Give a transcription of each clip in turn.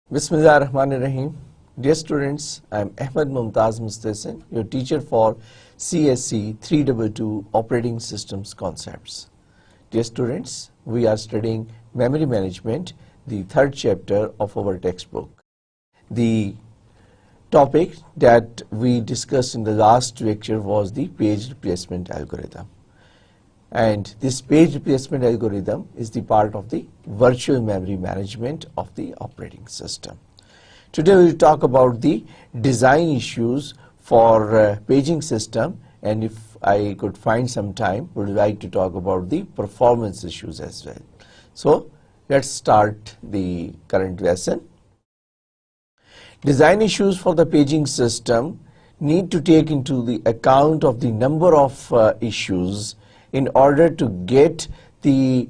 Bismillah ar-Rahman ar-Rahim. Dear students, I am Ahmed Mumtaz Mustahsin, your teacher for CSC 322 Operating Systems Concepts. Dear students, we are studying Memory Management, the third chapter of our textbook. The topic that we discussed in the last lecture was the page replacement algorithm. And this page replacement algorithm is the part of the virtual memory management of the operating system. Today we will talk about the design issues for paging system, and if I could find some time, would like to talk about the performance issues as well. So let's start the current lesson. Design issues for the paging system need to take into the account of the number of issues in order to get the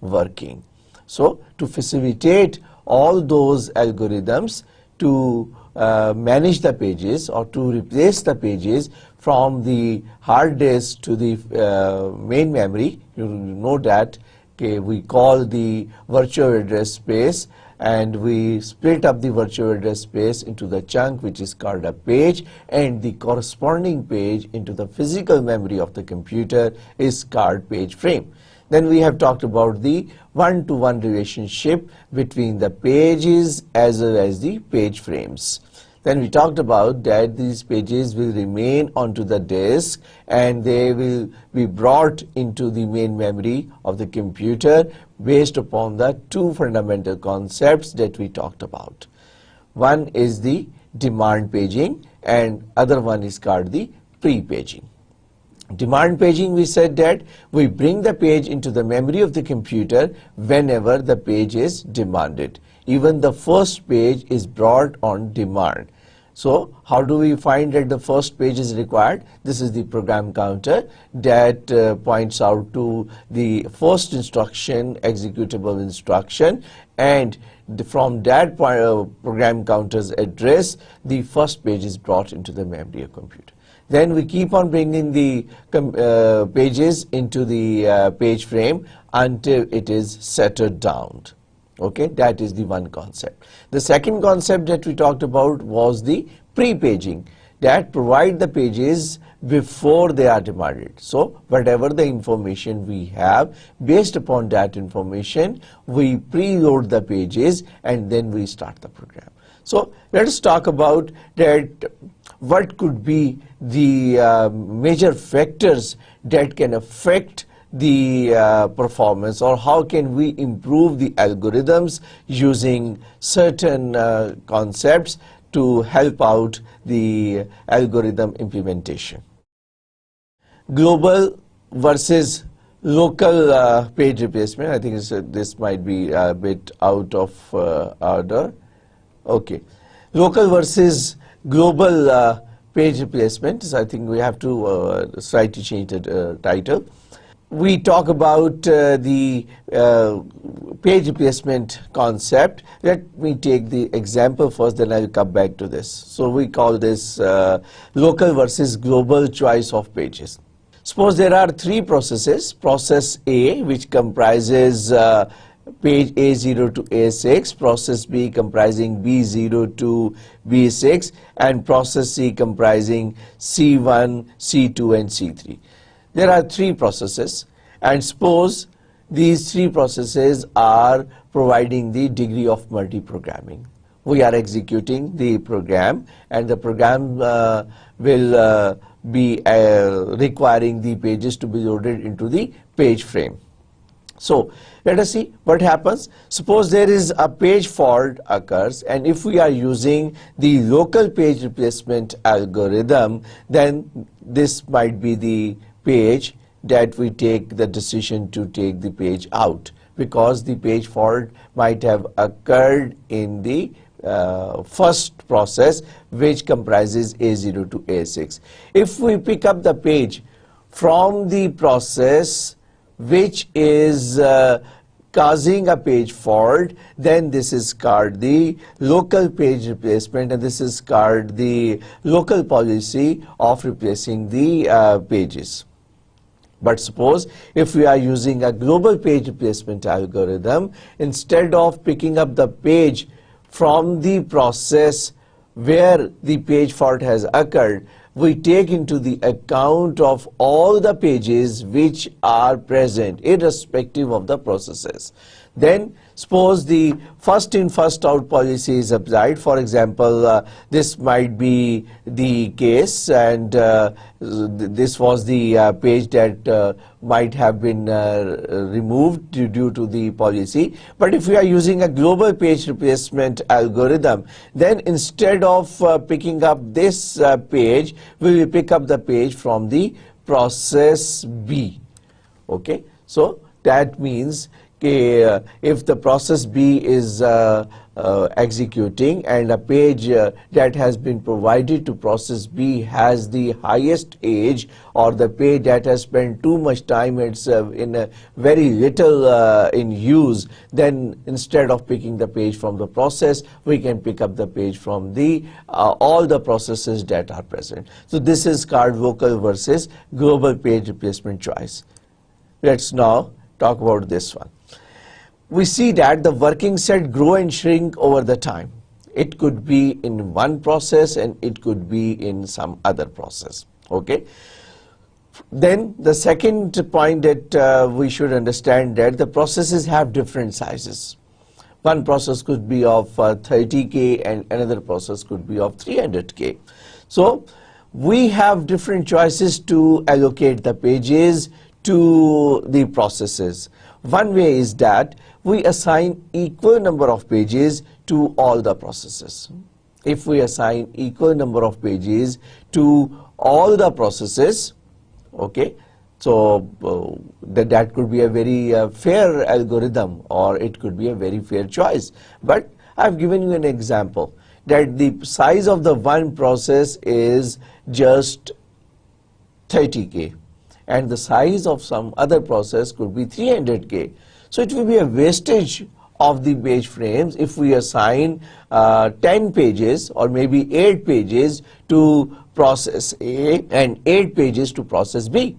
working. So to facilitate all those algorithms to manage the pages or to replace the pages from the hard disk to the main memory, you know that we call the virtual address space, and we split up the virtual address space into the chunk which is called a page, and the corresponding page into the physical memory of the computer is called page frame. Then we have talked about the one-to-one relationship between the pages as well as the page frames. Then we talked about that these pages will remain onto the disk and they will be brought into the main memory of the computer based upon the two fundamental concepts that we talked about. One is the demand paging and other one is called the pre-paging. Demand paging, we said that we bring the page into the memory of the computer whenever the page is demanded. Even the first page is brought on demand. So how do we find that the first page is required? This is the program counter that points out to the first instruction, executable instruction, and from that program counter's address, the first page is brought into the memory of computer. Then we keep on bringing the pages into the page frame until it is settled down. Okay, that is the one concept. The second concept that we talked about was the pre-paging, that provide the pages before they are demanded. So whatever the information we have, based upon that information, we preload the pages and then we start the program. So let us talk about that. What could be the major factors that can affect the performance, or how can we improve the algorithms using certain concepts to help out the algorithm implementation. Global versus local page replacement. I think this might be a bit out of order. Okay, local versus global page replacement. So I think we have to slightly change the title. We talk about the page replacement concept. Let me take the example first, then I will come back to this. So we call this local versus global choice of pages. Suppose there are three processes. Process A, which comprises page A0 to A6, process B comprising B0 to B6, and process C comprising C1, C2, and C3. There are three processes, and suppose these three processes are providing the degree of multi-programming. We are executing the program, and the program will be requiring the pages to be loaded into the page frame. So let us see what happens. Suppose there is a page fault occurs, and if we are using the local page replacement algorithm, then this might be the page that we take the decision to take the page out, because the page fault might have occurred in the first process, which comprises A0 to A6. If we pick up the page from the process which is causing a page fault, then this is called the local page replacement, and this is called the local policy of replacing the pages. But suppose if we are using a global page replacement algorithm, instead of picking up the page from the process where the page fault has occurred, we take into the account of all the pages which are present irrespective of the processes. Then suppose the first in first out policy is applied. For example, this might be the case, and this was the page that might have been removed due to the policy. But if we are using a global page replacement algorithm, then instead of picking up this page, we will pick up the page from the process B. Okay, so that means if the process B is executing and a page that has been provided to process B has the highest age, or the page that has spent too much time, it's in very little in use, then instead of picking the page from the process, we can pick up the page from the all the processes that are present. So this is called local versus global page replacement choice. Let's now talk about this one. We see that the working set grow and shrink over the time. It could be in one process and it could be in some other process. Okay. Then the second point that we should understand, that the processes have different sizes. One process could be of 30K and another process could be of 300K. So we have different choices to allocate the pages to the processes. One way is that we assign equal number of pages to all the processes. If we assign equal number of pages to all the processes, okay, so that could be a very fair algorithm, or it could be a very fair choice. But I've given you an example that the size of the one process is just 30K. And the size of some other process could be 300K. So it will be a wastage of the page frames if we assign 10 pages or maybe 8 pages to process A and 8 pages to process B.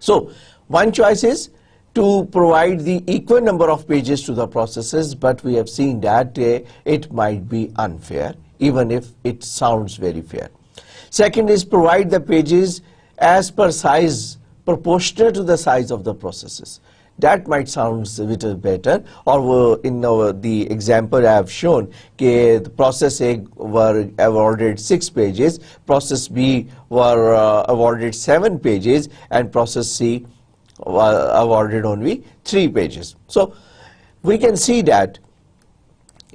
So one choice is to provide the equal number of pages to the processes, but we have seen that it might be unfair, even if it sounds very fair. Second is provide the pages as per size, proportional to the size of the processes. That might sound a little better, or in the example I have shown, the process A were awarded 6 pages, process B were awarded 7 pages, and process C awarded only 3 pages. So we can see that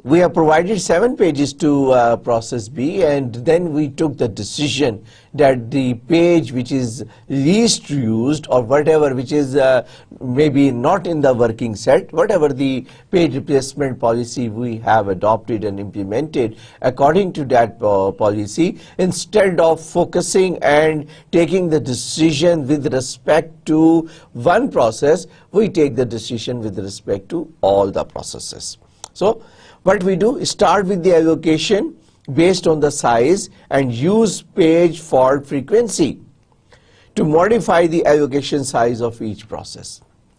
we have provided 7 pages to process B, and then we took the decision that the page which is least used, or whatever which is maybe not in the working set, whatever the page replacement policy we have adopted and implemented, according to that policy, instead of focusing and taking the decision with respect to one process, we take the decision with respect to all the processes. So what we do is start with the allocation based on the size and use page fault frequency to modify the allocation size of each process.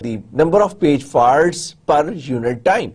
The number of page faults per unit time.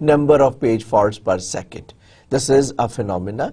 number of page faults per second. This is a phenomena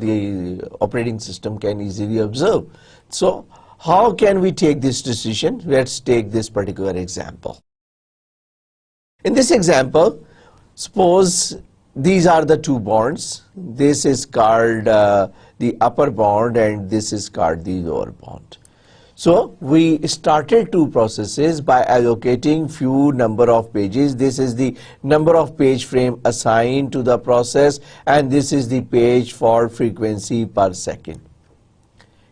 the operating system can easily observe. So how can we take this decision? Let's take this particular example. In this example, suppose these are the two bonds. This is called the upper bond and this is called the lower bond. So we started two processes by allocating few number of pages. This is the number of page frame assigned to the process, and this is the page fault frequency per second.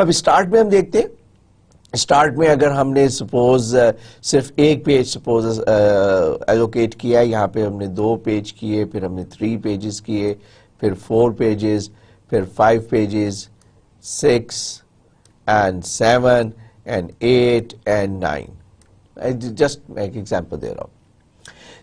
اب start میں ہم دیکھتے ہیں, start میں اگر ہم نے suppose صرف ایک پیج سپوز ایلوکیٹ کیا, یہاں پہ ہم نے 2 پیج کیے, پھر ہم نے 3 پیجز کیے, پھر 4 پیجز, پھر 5 pages, 6 and 7 and 8 and 9. I just make example there of.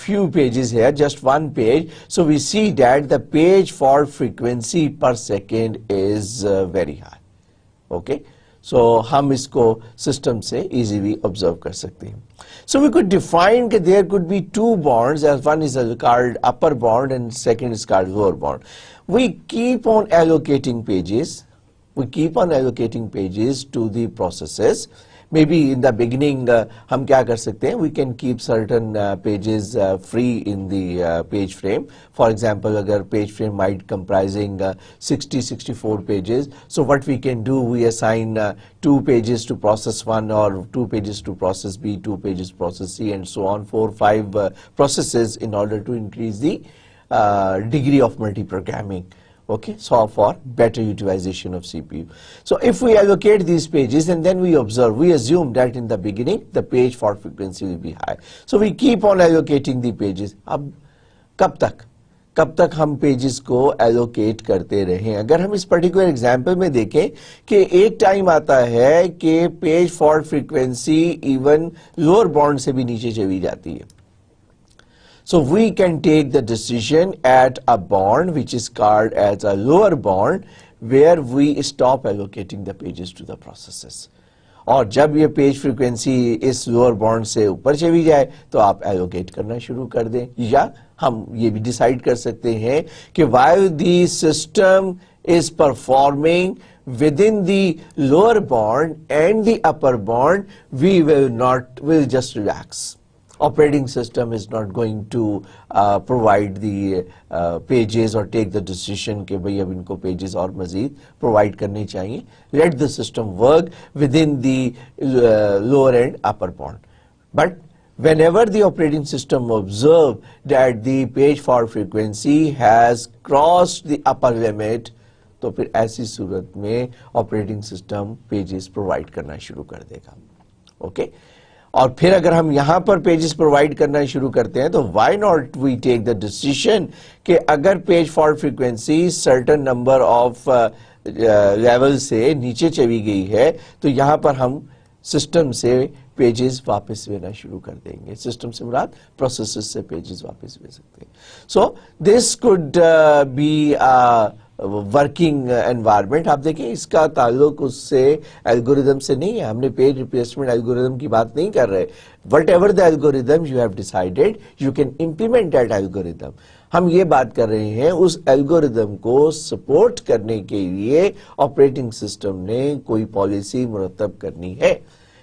few pages here, just 1 page, so we see that the page for frequency per second is very high. Okay, so ہم اس کو system سے easily observe کر سکتے ہیں. So we could define that there could be 2 bonds, as one is called upper bond and second is called lower bond. We keep on allocating pages. We keep on allocating pages to the processes. Maybe in the beginning ہم کیا کر سکتے ہیں, we can keep certain pages free in the page frame. For example, اگر page frame might comprising 60-64 pages, so what we can do, we assign 2 pages to process 1 or 2 pages to process B, 2 pages process C, and so on, 4-5 processes in order to increase the degree of multiprogramming. Okay, so for better utilization of CPU. So if we allocate these pages and then we observe, we assume that in the beginning the page for frequency will be high. So we keep on allocating the pages. اب کب تک ہم pages کو allocate کرتے رہیں. اگر ہم اس particular example میں دیکھیں کہ ایک ٹائم آتا ہے کہ page for frequency even lower bound سے بھی نیچے چلی جاتی ہے. So we can take the decision at a bond which is called as a lower bond where we stop allocating the pages to the processes. اور جب یہ page frequency اس lower bond سے اوپر چلی جائے تو آپ ایلوکیٹ کرنا شروع کر دیں, یا ہم یہ بھی ڈیسائیڈ کر سکتے ہیں کہ while the system is performing within the lower bond and the upper bond, we'll just relax. Operating system is not going to provide the pages or take the decision کہ بھئی اب ان کو pages اور مزید provide کرنے چاہیے. Let the system work within the lower and upper bond. But whenever the operating system observe that the page for frequency has crossed the upper limit, تو پھر ایسی صورت میں operating system pages provide کرنا شروع کر دے گا. Okay. اور پھر اگر ہم یہاں پر پیجز پرووائڈ کرنا شروع کرتے ہیں تو why not we take the decision کہ اگر page for frequency certain number of level سے نیچے چلی گئی ہے تو یہاں پر ہم سسٹم سے پیجز واپس لینا شروع کر دیں گے. سسٹم سے مراد پروسیسز سے پیجز واپس لے سکتے ہیں. سو دس کوڈ بی ورکنگ انوائرمنٹ. آپ دیکھیں اس کا تعلق اس سے الگوریدم سے نہیں ہے, ہم نے پیج ریپلیسمنٹ الگوریدم کی بات نہیں کر رہے. What ever the algorithm you have decided you can implement that algorithm. ہم یہ بات کر رہے ہیں اس الگوریدم کو سپورٹ کرنے کے لیے آپریٹنگ سسٹم نے کوئی پالیسی مرتب کرنی ہے,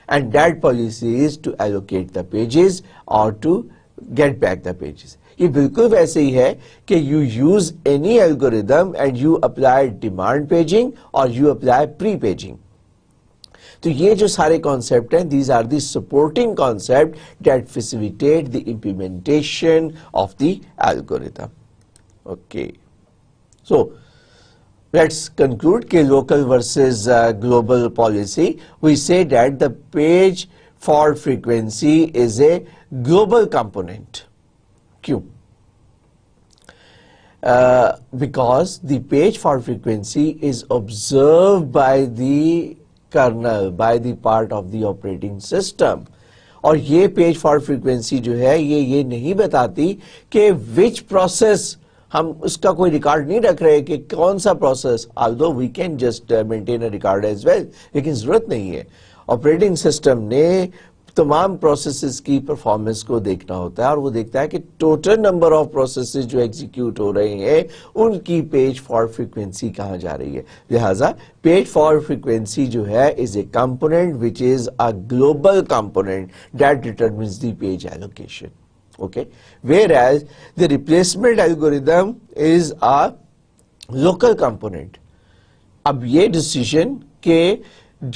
and that policy is to allocate the pages اور to get back the pages. یہ بالکل ویسے ہی ہے کہ you use any algorithm and you apply demand paging اور یو اپلائی پری پیجنگ. تو یہ جو سارے کانسیپٹ ہیں, these are the supporting concept that facilitate the implementation of the algorithm. Okay, so let's conclude کہ local versus global policy. We say that the page for frequency is a global component. کیوں؟ Because the page for frequency is observed by the kernel, by the part of the operating system. اور یہ page for frequency جو ہے یہ نہیں بتاتی کہ which process, ہم اس کا کوئی ریکارڈ نہیں رکھ رہے کہ کون سا process, although we can just maintain a record as well, لیکن ضرورت نہیں ہے. آپریٹنگ سسٹم نے تمام پروسیسز کی پرفارمنس کو دیکھنا ہوتا ہے اور وہ دیکھتا ہے کہ ٹوٹل نمبر آف پروسیسز جو ایگزیکیوٹ ہو رہے ہیں ان کی پیج فار فریکوینسی کہاں جا رہی ہے. لہٰذا پیج فار فریکوینسی جو ہے is a component which is a global component that determines the page allocation. Okay, whereas the replacement algorithm is a local component. اب یہ ڈیسیژن کہ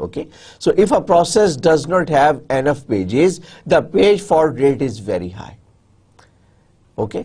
Okay, so if a process does not have enough pages, the page fault rate is very high. Okay,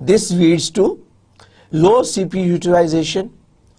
This leads to low CPU utilization.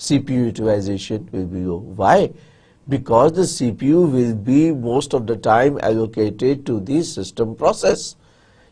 CPU utilization will be low. Why? Because the CPU will be most of the time allocated to the system process.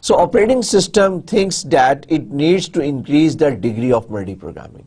So operating system thinks that it needs to increase the degree of multi-programming.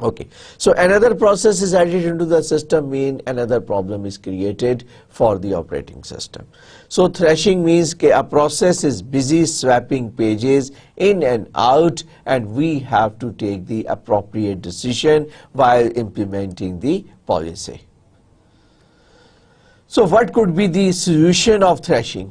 Okay, so another process is added into the system, mean another problem is created for the operating system. So thrashing means that a process is busy swapping pages in and out, and we have to take the appropriate decision while implementing the policy. So what could be the solution of thrashing?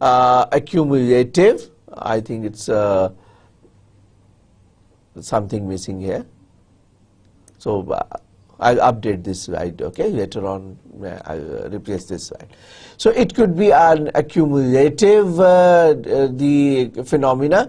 accumulative. I think it's something missing here. So I'll update this slide, okay? Later on I'll replace this slide. So it could be an accumulative the phenomena,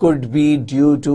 could be due to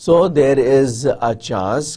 So there is a chance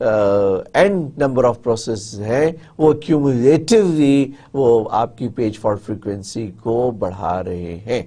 and number of process ہیں وہ کیومولیٹیولی وہ آپ کی page fault frequency کو بڑھا رہے ہیں.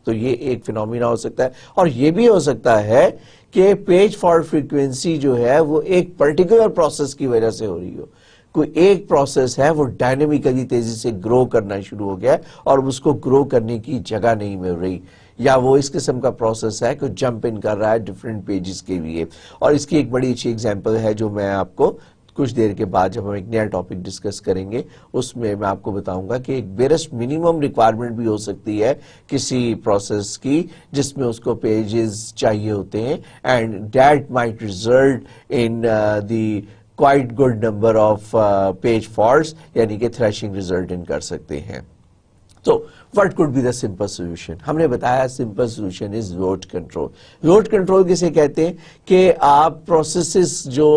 تو یہ ایک فینومینا ہو سکتا ہے. اور یہ بھی ہو سکتا ہے کہ پیج فالٹ فریکوینسی جو ہے وہ ایک پرٹیکولر پروسیس کی وجہ سے ہو رہی ہو. کوئی ایک پروسیس ہے وہ ڈائنامکلی تیزی سے گرو کرنا شروع ہو گیا اور اس کو گرو کرنے کی جگہ نہیں مل رہی, یا وہ اس قسم کا پروسیس ہے کہ جمپ ان کر رہا ہے ڈفرینٹ پیجز کے لیے. اور اس کی ایک بڑی اچھی ایگزامپل ہے جو میں آپ کو کچھ دیر کے بعد جب ہم ایک نیا ٹاپک ڈسکس کریں گے اس میں آپ کو بتاؤں گا کہ ایک بیرسٹ منیمم ریکوائرمنٹ بھی ہو سکتی ہے کسی پروسیس کی جس میں اس کو پیجز چاہیے ہوتے ہیں, and that might result in the quite good number of page faults, یعنی کہ thrashing result ان کر سکتے ہیں. So what could be the simple solution? ہم نے بتایا simple solution is load control. load control کسے کہتے ہیں کہ آپ پروسیسز جو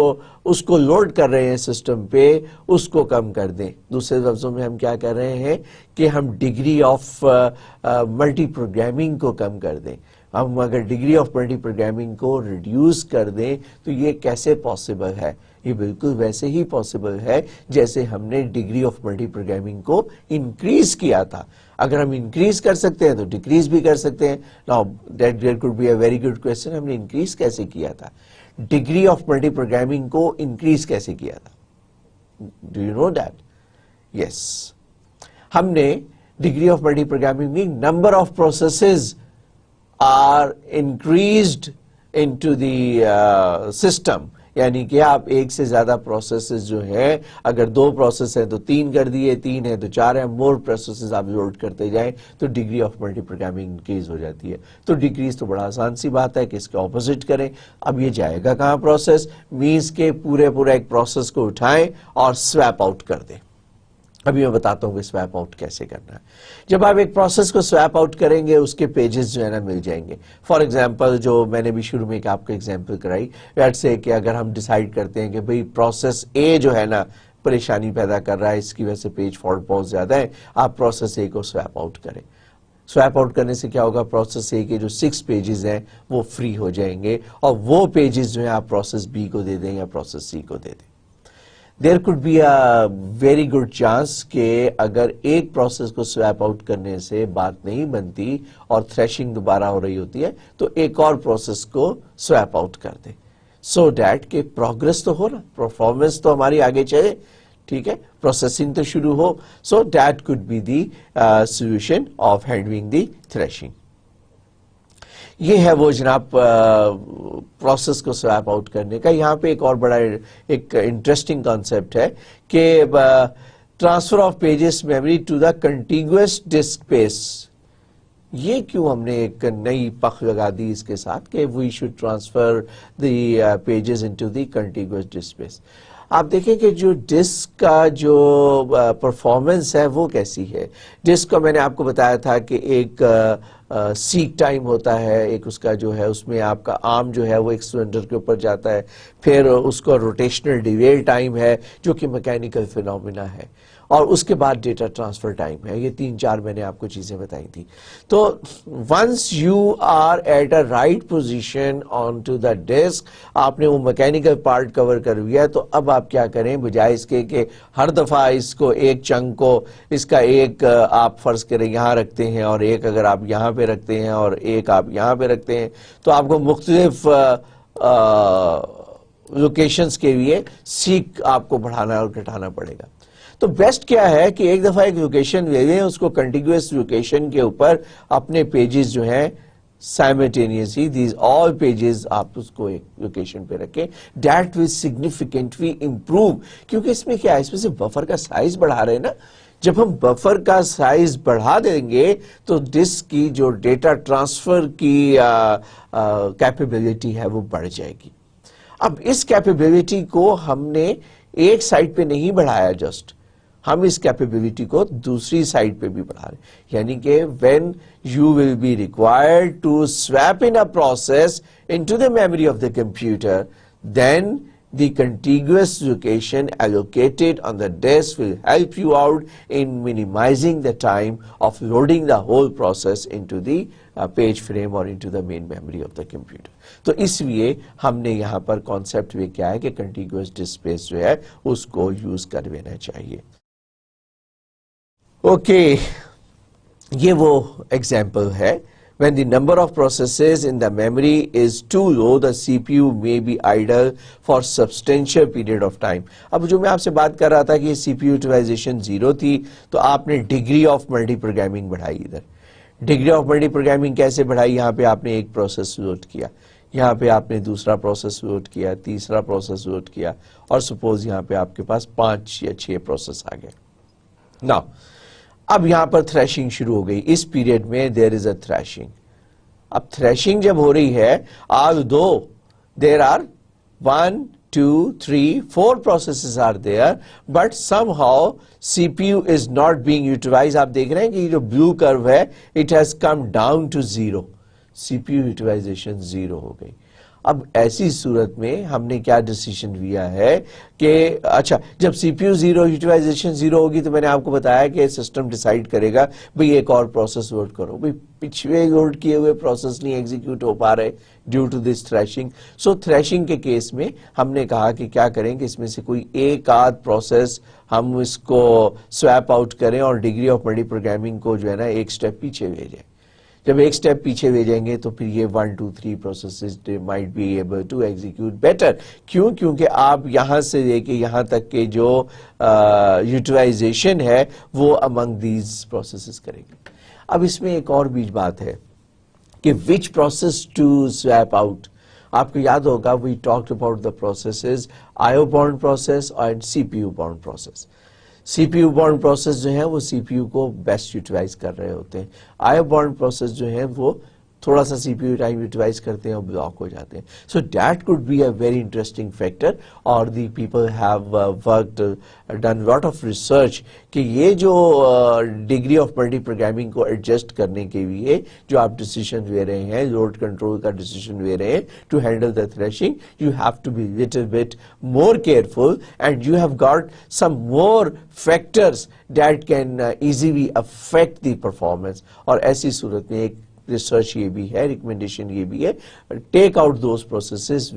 اس کو لوڈ کر رہے ہیں سسٹم پہ اس کو کم کر دیں. دوسرے لفظوں میں ہم کیا کر رہے ہیں کہ ہم ڈگری آف ملٹی پروگرامنگ کو کم کر دیں. ہم اگر ڈگری آف ملٹی پروگرامنگ کو ریڈیوس کر دیں تو یہ کیسے پاسبل ہے؟ یہ بالکل ویسے ہی پاسبل ہے جیسے ہم نے ڈگری آف ملٹی پروگرامنگ کو انکریز کیا تھا. اگر ہم انکریز کر سکتے ہیں تو ڈیکریز بھی کر سکتے ہیں. Now that there could be a very good question, ہم نے انکریز کیسے کیا تھا؟ ڈگری آف ملٹی پروگرامنگ کو انکریز کیسے کیا تھا؟ Do you know that? Yes. ہم نے ڈگری آف ملٹی پروگرامنگ میں number of processes are increased into the system, یعنی کہ آپ ایک سے زیادہ پروسیسز جو ہیں, اگر 2 پروسیس ہیں تو 3 کر دیے, 3 ہیں تو 4 ہیں, مور پروسیسز آپ لوڈ کرتے جائیں تو degree of multiprogramming increase ہو جاتی ہے. تو ڈیکریز تو بڑا آسان سی بات ہے کہ اس کے اپوزٹ کریں. اب یہ جائے گا کہاں پروسیس؟ مینس کے پورے ایک پروسیس کو اٹھائیں اور سویپ آؤٹ کر دیں. ابھی میں بتاتا ہوں کہ سویپ آؤٹ کیسے کرنا ہے. جب آپ ایک پروسیس کو سویپ آؤٹ کریں گے اس کے پیجز جو ہے نا مل جائیں گے. فار ایگزامپل جو میں نے بھی شروع میں آپ کو ایگزامپل کرائی, لیٹس سے کہ اگر ہم ڈیسائیڈ کرتے ہیں کہ بھئی پروسیس اے جو ہے نا پریشانی پیدا کر رہا ہے, اس کی وجہ سے پیج فالٹ بہت زیادہ ہے, آپ پروسیس اے کو سویپ آؤٹ کریں. سویپ آؤٹ کرنے سے کیا ہوگا؟ پروسیس اے کے جو 6 پیجز ہیں وہ فری ہو جائیں گے, اور وہ پیجز جو ہیں آپ پروسیس بی کو دے دیں یا پروسیس سی کو دے دیں. There could be a very good chance کہ اگر ایک پروسیس کو سویپ آؤٹ کرنے سے بات نہیں بنتی اور تھریشنگ دوبارہ ہو رہی ہوتی ہے تو ایک اور پروسیس کو سویپ آؤٹ کر دیں, سو دیٹ کہ پروگرس تو ہو نا, پرفارمنس تو ہماری آگے چلے, ٹھیک ہے, پروسیسنگ تو شروع ہو. So that could be the solution of handling the thrashing. یہ ہے وہ جناب پروسیس کو سویپ آؤٹ کرنے کا. یہاں پہ ایک اور بڑا ایک انٹرسٹنگ کانسیپٹ ہے کہ transfer of pages memory to the contiguous disk space. یہ کیوں ہم نے ایک نئی پخ لگا دی اس کے ساتھ کہ we should transfer the pages into the contiguous disk space. آپ دیکھیں کہ جو ڈسک کا جو پرفارمنس ہے وہ کیسی ہے. ڈسک کا میں نے آپ کو بتایا تھا کہ ایک سیک ٹائم ہوتا ہے, ایک اس کا جو ہے اس میں آپ کا آرم جو ہے وہ ایک سلنڈر کے اوپر جاتا ہے, پھر اس کا روٹیشنل ڈیویل ٹائم ہے جو کہ میکینیکل فینومینا ہے, اور اس کے بعد ڈیٹا ٹرانسفر ٹائم ہے. یہ 3-4 میں نے آپ کو چیزیں بتائی تھی. تو once you are at a right position on to the disk, آپ نے وہ میکینیکل پارٹ کور کر لیا, تو اب آپ کیا کریں, بجائے اس کے کہ ہر دفعہ اس کو ایک چنک کو اس کا ایک آپ فرض کریں یہاں رکھتے ہیں اور ایک اگر آپ یہاں پہ رکھتے ہیں اور ایک آپ یہاں پہ رکھتے ہیں, تو آپ کو مختلف لوکیشنز کے لیے سیک آپ کو بڑھانا اور گھٹانا پڑے گا. تو بیسٹ کیا ہے کہ ایک دفعہ ایک لوکیشن لے لیں, اس کو کنٹینیوس لوکیشن کے اوپر اپنے پیجز جو ہیں simultaneously these all pages آپ اس کو ایک لوکیشن پہ رکھیں. That will significantly improve, کیونکہ اس میں کیا ہے, اس میں سے بفر کا سائز بڑھا رہے ہیں نا. جب ہم بفر کا سائز بڑھا دیں گے تو ڈسک کی جو ڈیٹا ٹرانسفر کی کیپیبلٹی ہے وہ بڑھ جائے گی. اب اس کیپیبلٹی کو ہم نے ایک سائٹ پہ نہیں بڑھایا, جسٹ ہم اس کیپیبلٹی کو دوسری سائٹ پہ بھی بڑھا رہے ہیں. یعنی کہ when you will be required to swap in a process into the memory of the computer, then the contiguous location allocated on the disk will help you out in minimizing the time of loading the whole process into the page frame or into the main memory of the computer. تو اس لیے ہم نے یہاں پر concept بھی کیا ہے کہ contiguous disk space جو ہے اس کو یوز کر لینا چاہیے. اوکے یہ وہ ایگزامپل ہے. When the number of processes in the memory is too low, the CPU may be idle for substantial period of time. اب جو میں آپ سے بات کر رہا تھا کہ سی پی یو یوٹیلائزیشن 0 تھی تو آپ نے ڈگری آف ملٹی پروگرامنگ بڑھائی. ادھر ڈگری آف ملٹی پروگرامنگ کیسے بڑھائی؟ یہاں پہ آپ نے ایک پروسیس لوڈ کیا, یہاں پہ آپ نے دوسرا پروسیس لوڈ کیا, تیسرا پروسیس لوڈ کیا, اور سپوز یہاں پہ آپ کے پاس 5 یا 6 پروسیس آ گئے. Now اب یہاں پر تھریشنگ شروع ہو گئی. اس پیریڈ میں دیر از اے تھریشنگ. اب تھریشنگ جب ہو رہی ہے, although there are 1, 2, 3, 4 processes are there, but somehow CPU is not being utilized. آپ دیکھ رہے ہیں کہ یہ جو blue curve ہے, it has come down to 0. CPU utilization 0 ہو گئی. اب ایسی صورت میں ہم نے کیا ڈیسیشن لیا ہے کہ اچھا جب سی پی یو 0 یوٹیلائزیشن 0 ہوگی تو میں نے آپ کو بتایا کہ سسٹم ڈیسائیڈ کرے گا بھئی ایک اور پروسیس لوڈ کرو. بھئی پچھلے لوڈ کیے ہوئے پروسیس نہیں ایگزیکیوٹ ہو پا رہے due to this thrashing. So thrashing کے کیس میں ہم نے کہا کہ کیا کریں کہ اس میں سے کوئی ایک آدھ پروسیس ہم اس کو سویپ آؤٹ کریں اور ڈگری آف ملٹی پروگرامنگ کو جو ہے نا ایک سٹیپ پیچھے لے جائیں. جب ایک سٹیپ پیچھے لے جائیں گے تو پھر یہ 1, 2, 3 processes they might be able to execute better. کیوں؟ کیونکہ آپ یہاں سے لے کے یہاں تک کے جو یوٹیلائزیشن ہے وہ among these processes کریں گے. اب اس میں ایک اور بیچ بات ہے کہ which process to swap out. آپ کو یاد ہوگا we talked about the processes IO bound process and CPU bound process. C P U bound process جو ہیں وہ سی پی یو کو بیسٹ یوٹیلائز کر رہے ہوتے ہیں. آئی او بانڈ پروسیس جو ہیں وہ تھوڑا سا C P U time utilise کرتے ہیں اور بلاک ہو جاتے ہیں. So that could be a very interesting factor, اور the people have worked done lot of research کہ یہ جو ڈگری آف ملٹی پروگرامنگ کو ایڈجسٹ کرنے کے لیے جو آپ ڈیسیشن لے رہے ہیں, لوڈ کنٹرول کا ڈیسیشن لے رہے ہیں to handle the thrashing, you have to be little bit more careful and you have got some more factors that can easily affect the performance. اور ایسی صورت میں ایک ریسرچ یہ بھی ہے, ریکمنڈیشن یہ بھی ہے, take out those processes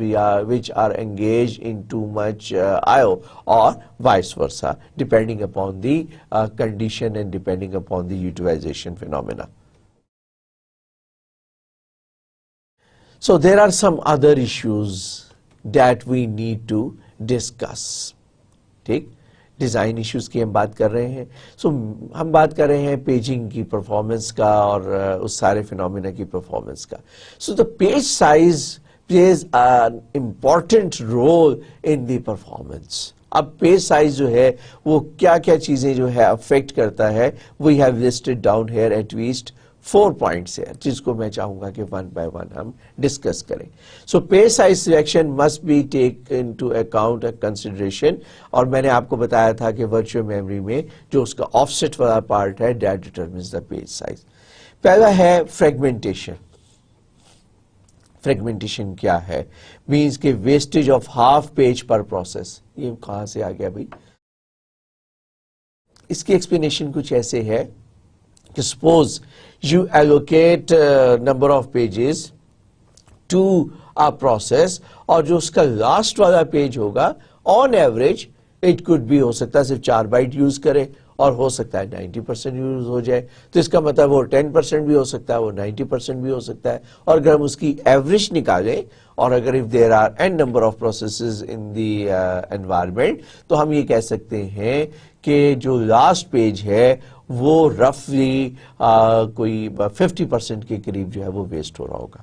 which are engaged in too much IO or vice versa depending upon the condition and depending upon the utilization phenomena. So there are some other issues that we need to discuss. ٹھیک, design issues کی ہم بات کر رہے ہیں. سو ہم بات کر رہے ہیں پیجنگ کی پرفارمنس کا اور اس سارے فینومینا کی پرفارمنس کا. So the page size plays an important role in the performance. اب پیج سائز جو ہے وہ کیا کیا چیزیں جو ہے افیکٹ کرتا ہے, we have listed down here at least 4 points ہے جس کو میں چاہوں گا کہ one by one ہم ڈسکس کریں. So page size selection must be taken into account a consideration, اور میں نے آپ کو بتایا تھا کہ ورچوئل میموری میں جو اس کا آف سیٹ والا پارٹ ہے that determines the page size. پہلا ہے فریگمنٹیشن. فریگمنٹیشن کیا ہے؟ مینس کہ wastage of half page per process. یہ کہاں سے آ گیا بھائی؟ اس کی ایکسپلینیشن کچھ ایسے ہے کہ suppose you allocate number of pages to a process, اور جو اس کا لاسٹ والا پیج ہوگا on average it could be ہو سکتا ہے صرف 4 بائٹ یوز کرے اور ہو سکتا ہے 90% یوز ہو جائے. تو اس کا مطلب وہ 10% بھی ہو سکتا ہے, وہ 90% بھی ہو سکتا ہے. اور اگر ہم اس کی ایوریج نکالیں, اور اگر if there are n number of processes in the environment, تو ہم یہ کہہ سکتے ہیں کہ جو لاسٹ پیج ہے وہ رفلی کوئی 50% کے قریب جو ہے وہ ویسٹ ہو رہا ہوگا.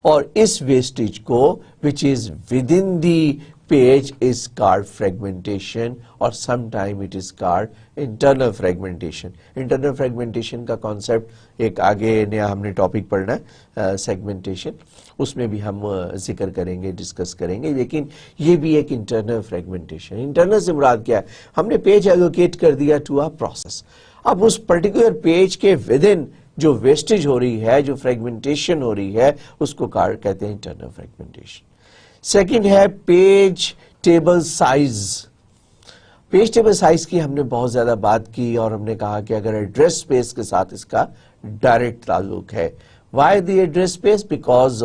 اور اس ویسٹیج کو which is within the page is called fragmentation, اور sometime it is called internal fragmentation. internal fragmentation کا concept ایک آگے نیا ہم نے ٹاپک پڑھنا ہے segmentation, اس میں بھی ہم ذکر کریں گے, ڈسکس کریں گے. لیکن یہ بھی ایک internal fragmentation. internal سے مراد کیا ہے؟ ہم نے پیج allocate کر دیا to a process. اب اس پرٹیکولر پیج کے within جو ویسٹیج ہو رہی ہے, جو فریگمنٹیشن ہو رہی ہے, اس کو کہتے ہیں انٹرنل فریگمنٹیشن. سیکنڈ ہے page table size. Page table size کی ہم نے بہت زیادہ بات کی اور ہم نے کہا کہ اگر ایڈریس اسپیس کے ساتھ اس کا ڈائریکٹ تعلق ہے. Why the address space? Because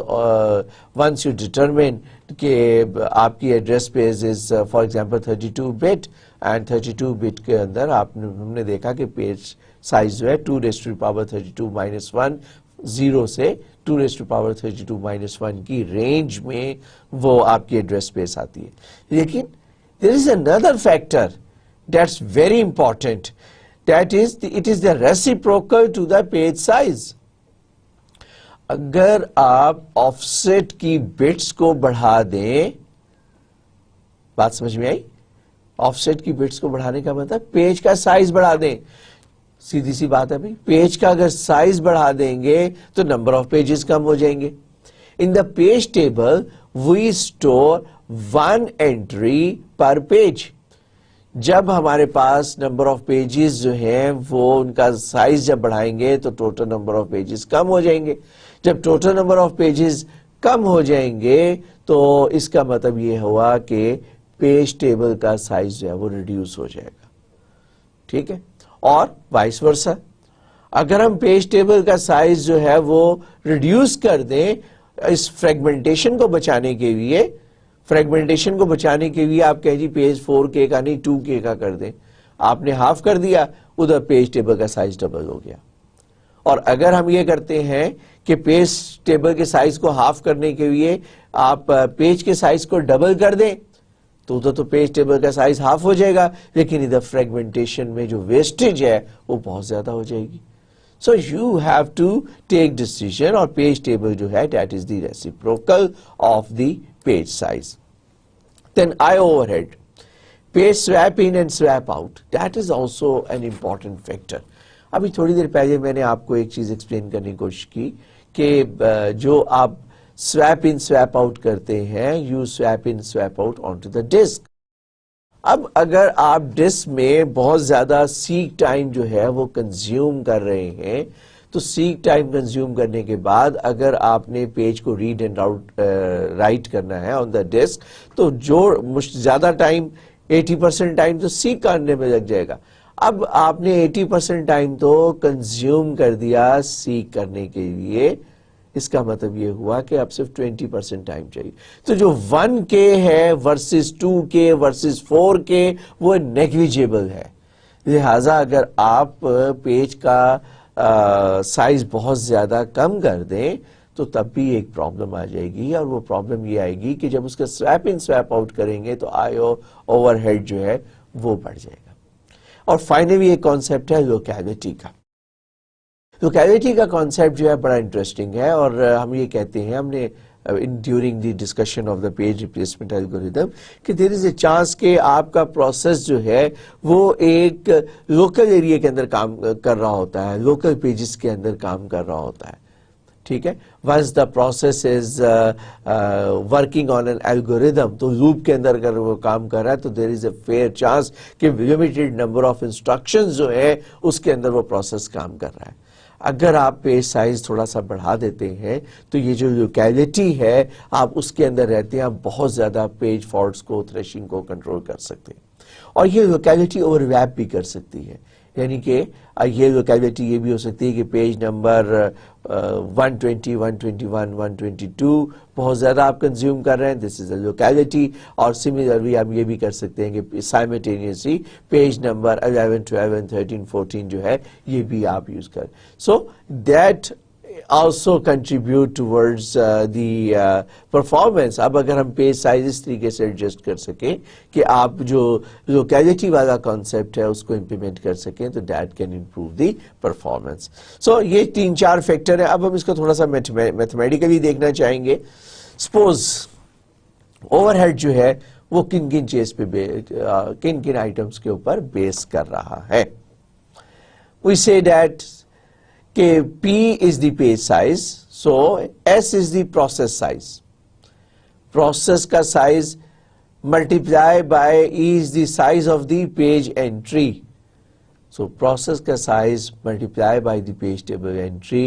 once you determine کہ آپ کی address space is for example 32 bit and 32 bit کے اندر ہم نے دیکھا کہ پیج سائز جو ہے 2 raised to the power 32 minus 1 0 سے 2 raised to the power 32 minus 1 کی رینج میں وہ آپ کی ایڈریس اسپیس آتی ہے. لیکن there is another factor that's very important, that is it is the reciprocal to the page size. اگر آپ آف سیٹ کی بٹس کو بڑھا دیں, بات سمجھ میں آئی؟ آف سیٹ کی بٹس کو بڑھانے کا مطلب پیج کا سائز بڑھا دیں. سیدھی سی بات ہے بھائی, پیج کا اگر سائز بڑھا دیں گے تو نمبر آف پیجز کم ہو جائیں گے. In the page table we store 1 entry per page. جب ہمارے پاس نمبر آف پیجز جو ہیں وہ ان کا سائز جب بڑھائیں گے تو ٹوٹل نمبر آف پیجز کم ہو جائیں گے. جب ٹوٹل نمبر آف پیجز کم ہو جائیں گے تو اس کا مطلب یہ ہوا کہ پیج ٹیبل کا سائز جو ہے وہ ریڈیوس ہو جائے گا. ٹھیک ہے, اور وائس ورسا, اگر ہم پیج ٹیبل کا سائز جو ہے وہ ریڈیوس کر دیں اس فریگمنٹیشن کو بچانے کے لیے, فریگمنٹیشن کو بچانے کے لیے آپ کہیں جی پیج 4K کا نہیں 2K کا کر دیں, آپ نے ہاف کر دیا, ادھر پیج ٹیبل کا سائز ڈبل ہو گیا. اور اگر ہم یہ کرتے ہیں کہ پیج ٹیبل کے سائز کو ہاف کرنے کے لیے آپ پیج کے سائز کو ڈبل کر دیں تو ادھر تو پیج ٹیبل کا سائز ہاف ہو جائے گا, لیکن ادھر فریگمنٹیشن میں جو ویسٹیج ہے وہ بہت زیادہ ہو جائے گی. So you have to take decision, اور پیج ٹیبل جو ہے that is the reciprocal of the page size. Then I overhead, page swap in and swap out, that is also an important factor. ابھی تھوڑی دیر پہلے میں نے آپ کو ایک چیز ایکسپلین کرنے کی کوشش کی کہ جو آپ سویپ ان سویپ آؤٹ کرتے ہیں, you swap in swap out on to the disk. اب اگر آپ ڈسک میں بہت زیادہ سیک ٹائم جو ہے وہ کنزیوم کر رہے ہیں تو سیک ٹائم کنزیوم کرنے کے بعد اگر آپ نے پیج کو ریڈ اینڈ رائٹ کرنا ہے آن دا ڈسک تو جو زیادہ ٹائم 80% ٹائم تو سیک کرنے میں لگ جائے گا. اب آپ نے 80% ٹائم تو کنزیوم کر دیا سیک کرنے کے لیے, اس کا مطلب یہ ہوا کہ اب صرف 20% ٹائم چاہیے. تو جو 1K ہے ورسز 2K ورسز 4K وہ نیگلیجیبل ہے. لہذا اگر آپ پیج کا سائز بہت زیادہ کم کر دیں تو تب بھی ایک پرابلم آ جائے گی, اور وہ پرابلم یہ آئے گی کہ جب اس کا سویپ ان سویپ آؤٹ کریں گے تو آئیو اوور ہیڈ جو ہے وہ بڑھ جائے گا. اور فائنلی ایک کانسیپٹ ہے لوکیلٹی کا. لوکیلٹی کا کانسیپٹ جو ہے بڑا انٹرسٹنگ ہے, اور ہم یہ کہتے ہیں, ہم نے during the discussion of the page replacement algorithm کہ دیر از اے چانس کہ آپ کا پروسیس جو ہے وہ ایک لوکل ایریا کے اندر کام کر رہا ہوتا ہے, لوکل پیجز کے اندر کام کر رہا ہوتا ہے. ٹھیک ہے, once the process is working on an algorithm, تو لوپ کے اندر اگر وہ کام کر رہا ہے تو there is a fair chance کہ limited number of instructions جو ہے اس کے اندر وہ پروسیس کام کر رہا ہے. اگر آپ پیج سائز تھوڑا سا بڑھا دیتے ہیں تو یہ جو لوکیلٹی ہے آپ اس کے اندر رہتے ہیں, آپ بہت زیادہ پیج فالٹس کو, تھریشنگ کو کنٹرول کر سکتے ہیں, اور یہ لوکیلٹی اوور لیپ بھی کر سکتی ہے. یعنی کہ یہ لوکیلٹی یہ بھی ہو سکتی ہے کہ پیج نمبر 120, 121, 122 بہت زیادہ آپ کنزیوم کر رہے ہیں, دس از اے لوکیلٹی. اور سملرلی آپ یہ بھی کر سکتے ہیں کہ سائملٹینیسلی پیج نمبر 11, 12, 13, 14 جو ہے یہ بھی آپ یوز کریں. So that also contribute towards the performance. اب اگر ہم پیج سائز اس طریقے سے ایڈجسٹ کر سکیں کہ آپ جو لوکیلٹی والا کانسیپٹ ہے اس کو امپلیمنٹ کر سکیں تو that can improve the performance. So یہ 3-4 فیکٹر ہیں. اب ہم اس کو تھوڑا سا میتھمیٹیکلی دیکھنا چاہیں گے. سپوز اوور ہیڈ جو ہے وہ کن کن چیز پہ کن کن آئٹمس کے اوپر بیس کر رہا ہے. We say that کہ P is the page size, so S is the process size. Process کا size multiply by E is the size of the page entry. So process کا size multiply by the page table entry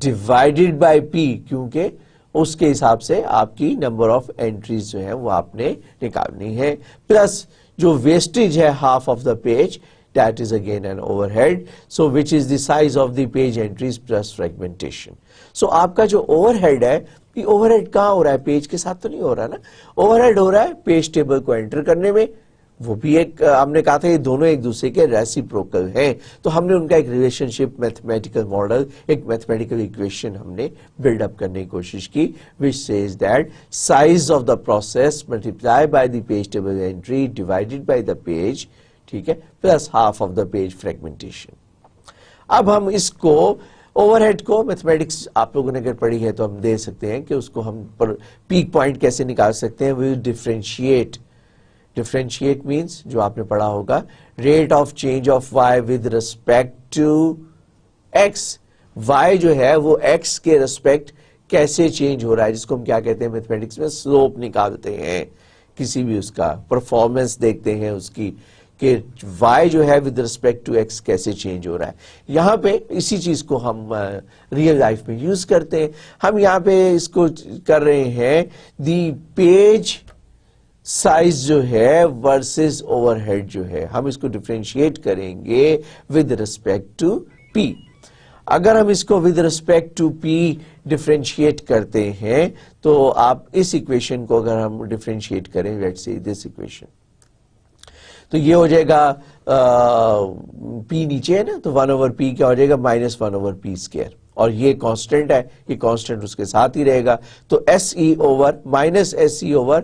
divided by P, کیونکہ اس کے حساب سے آپ کی number of entries جو ہے وہ آپ نے نکالنی ہے، پلس جو ویسٹیج ہے half of the page, that is again an overhead, so which is the size of the page entries plus fragmentation. So آپ کا جو overhead ہے، یہ overhead کہاں ہو رہا ہے؟ پیج کے ساتھ تو نہیں ہو رہا نا، overhead ہو رہا ہے پیج ٹیبل کو انٹر کرنے میں. وہ بھی ایک ہم نے کہا تھا یہ دونوں ایک دوسرے کے ریسیپروکل ہیں، تو ہم نے ان کا ایک ریلیشن شپ میتھمیٹیکل ماڈل، ایک میتھمیٹیکل ایکویشن ہم نے بلڈ اپ کرنے کی کوشش کی which says that size of the process multiplied by the page table entry divided by the page، ٹھیک ہے، plus half of the page fragmentation. اب ہم اس کو اوور ہیڈ کو میتھمیٹکس آپ لوگوں نے اگر پڑھی ہے تو ہم دے سکتے ہیں کہ اس کو ہم پیک پوائنٹ کیسے نکال سکتے ہیں. وی ڈفرینشیٹ. ڈفرینشیٹ مینس جو آپ نے پڑھا ہوگا rate of change of Y with respect to X. Y جو ہے وہ ایکس کے ریسپیکٹ کیسے چینج ہو رہا ہے، جس کو ہم کیا کہتے ہیں میتھمیٹکس میں سلوپ نکالتے ہیں. کسی بھی اس کا پرفارمنس دیکھتے ہیں اس کی کہ y جو ہے with respect to x کیسے چینج ہو رہا ہے. یہاں پہ اسی چیز کو ہم ریئل لائف میں یوز کرتے ہیں. ہم یہاں پہ اس کو کر رہے ہیں دی پیج سائز جو ہے ورسز اوور ہیڈ جو ہے، ہم اس کو ڈفرینشیٹ کریں گے with respect to p. اگر ہم اس کو with respect to p differentiate کرتے ہیں تو آپ اس ایکویشن کو اگر ہم ڈفرینشیٹ کریں، let's say this equation، تو یہ ہو جائے گا پی نیچے ہے نا، تو 1/p کیا ہو جائے گا -1/p اسکوائر، اور یہ کانسٹنٹ ہے، یہ کانسٹنٹ اس کے ساتھ ہی رہے گا. تو SE اوور -SE اوور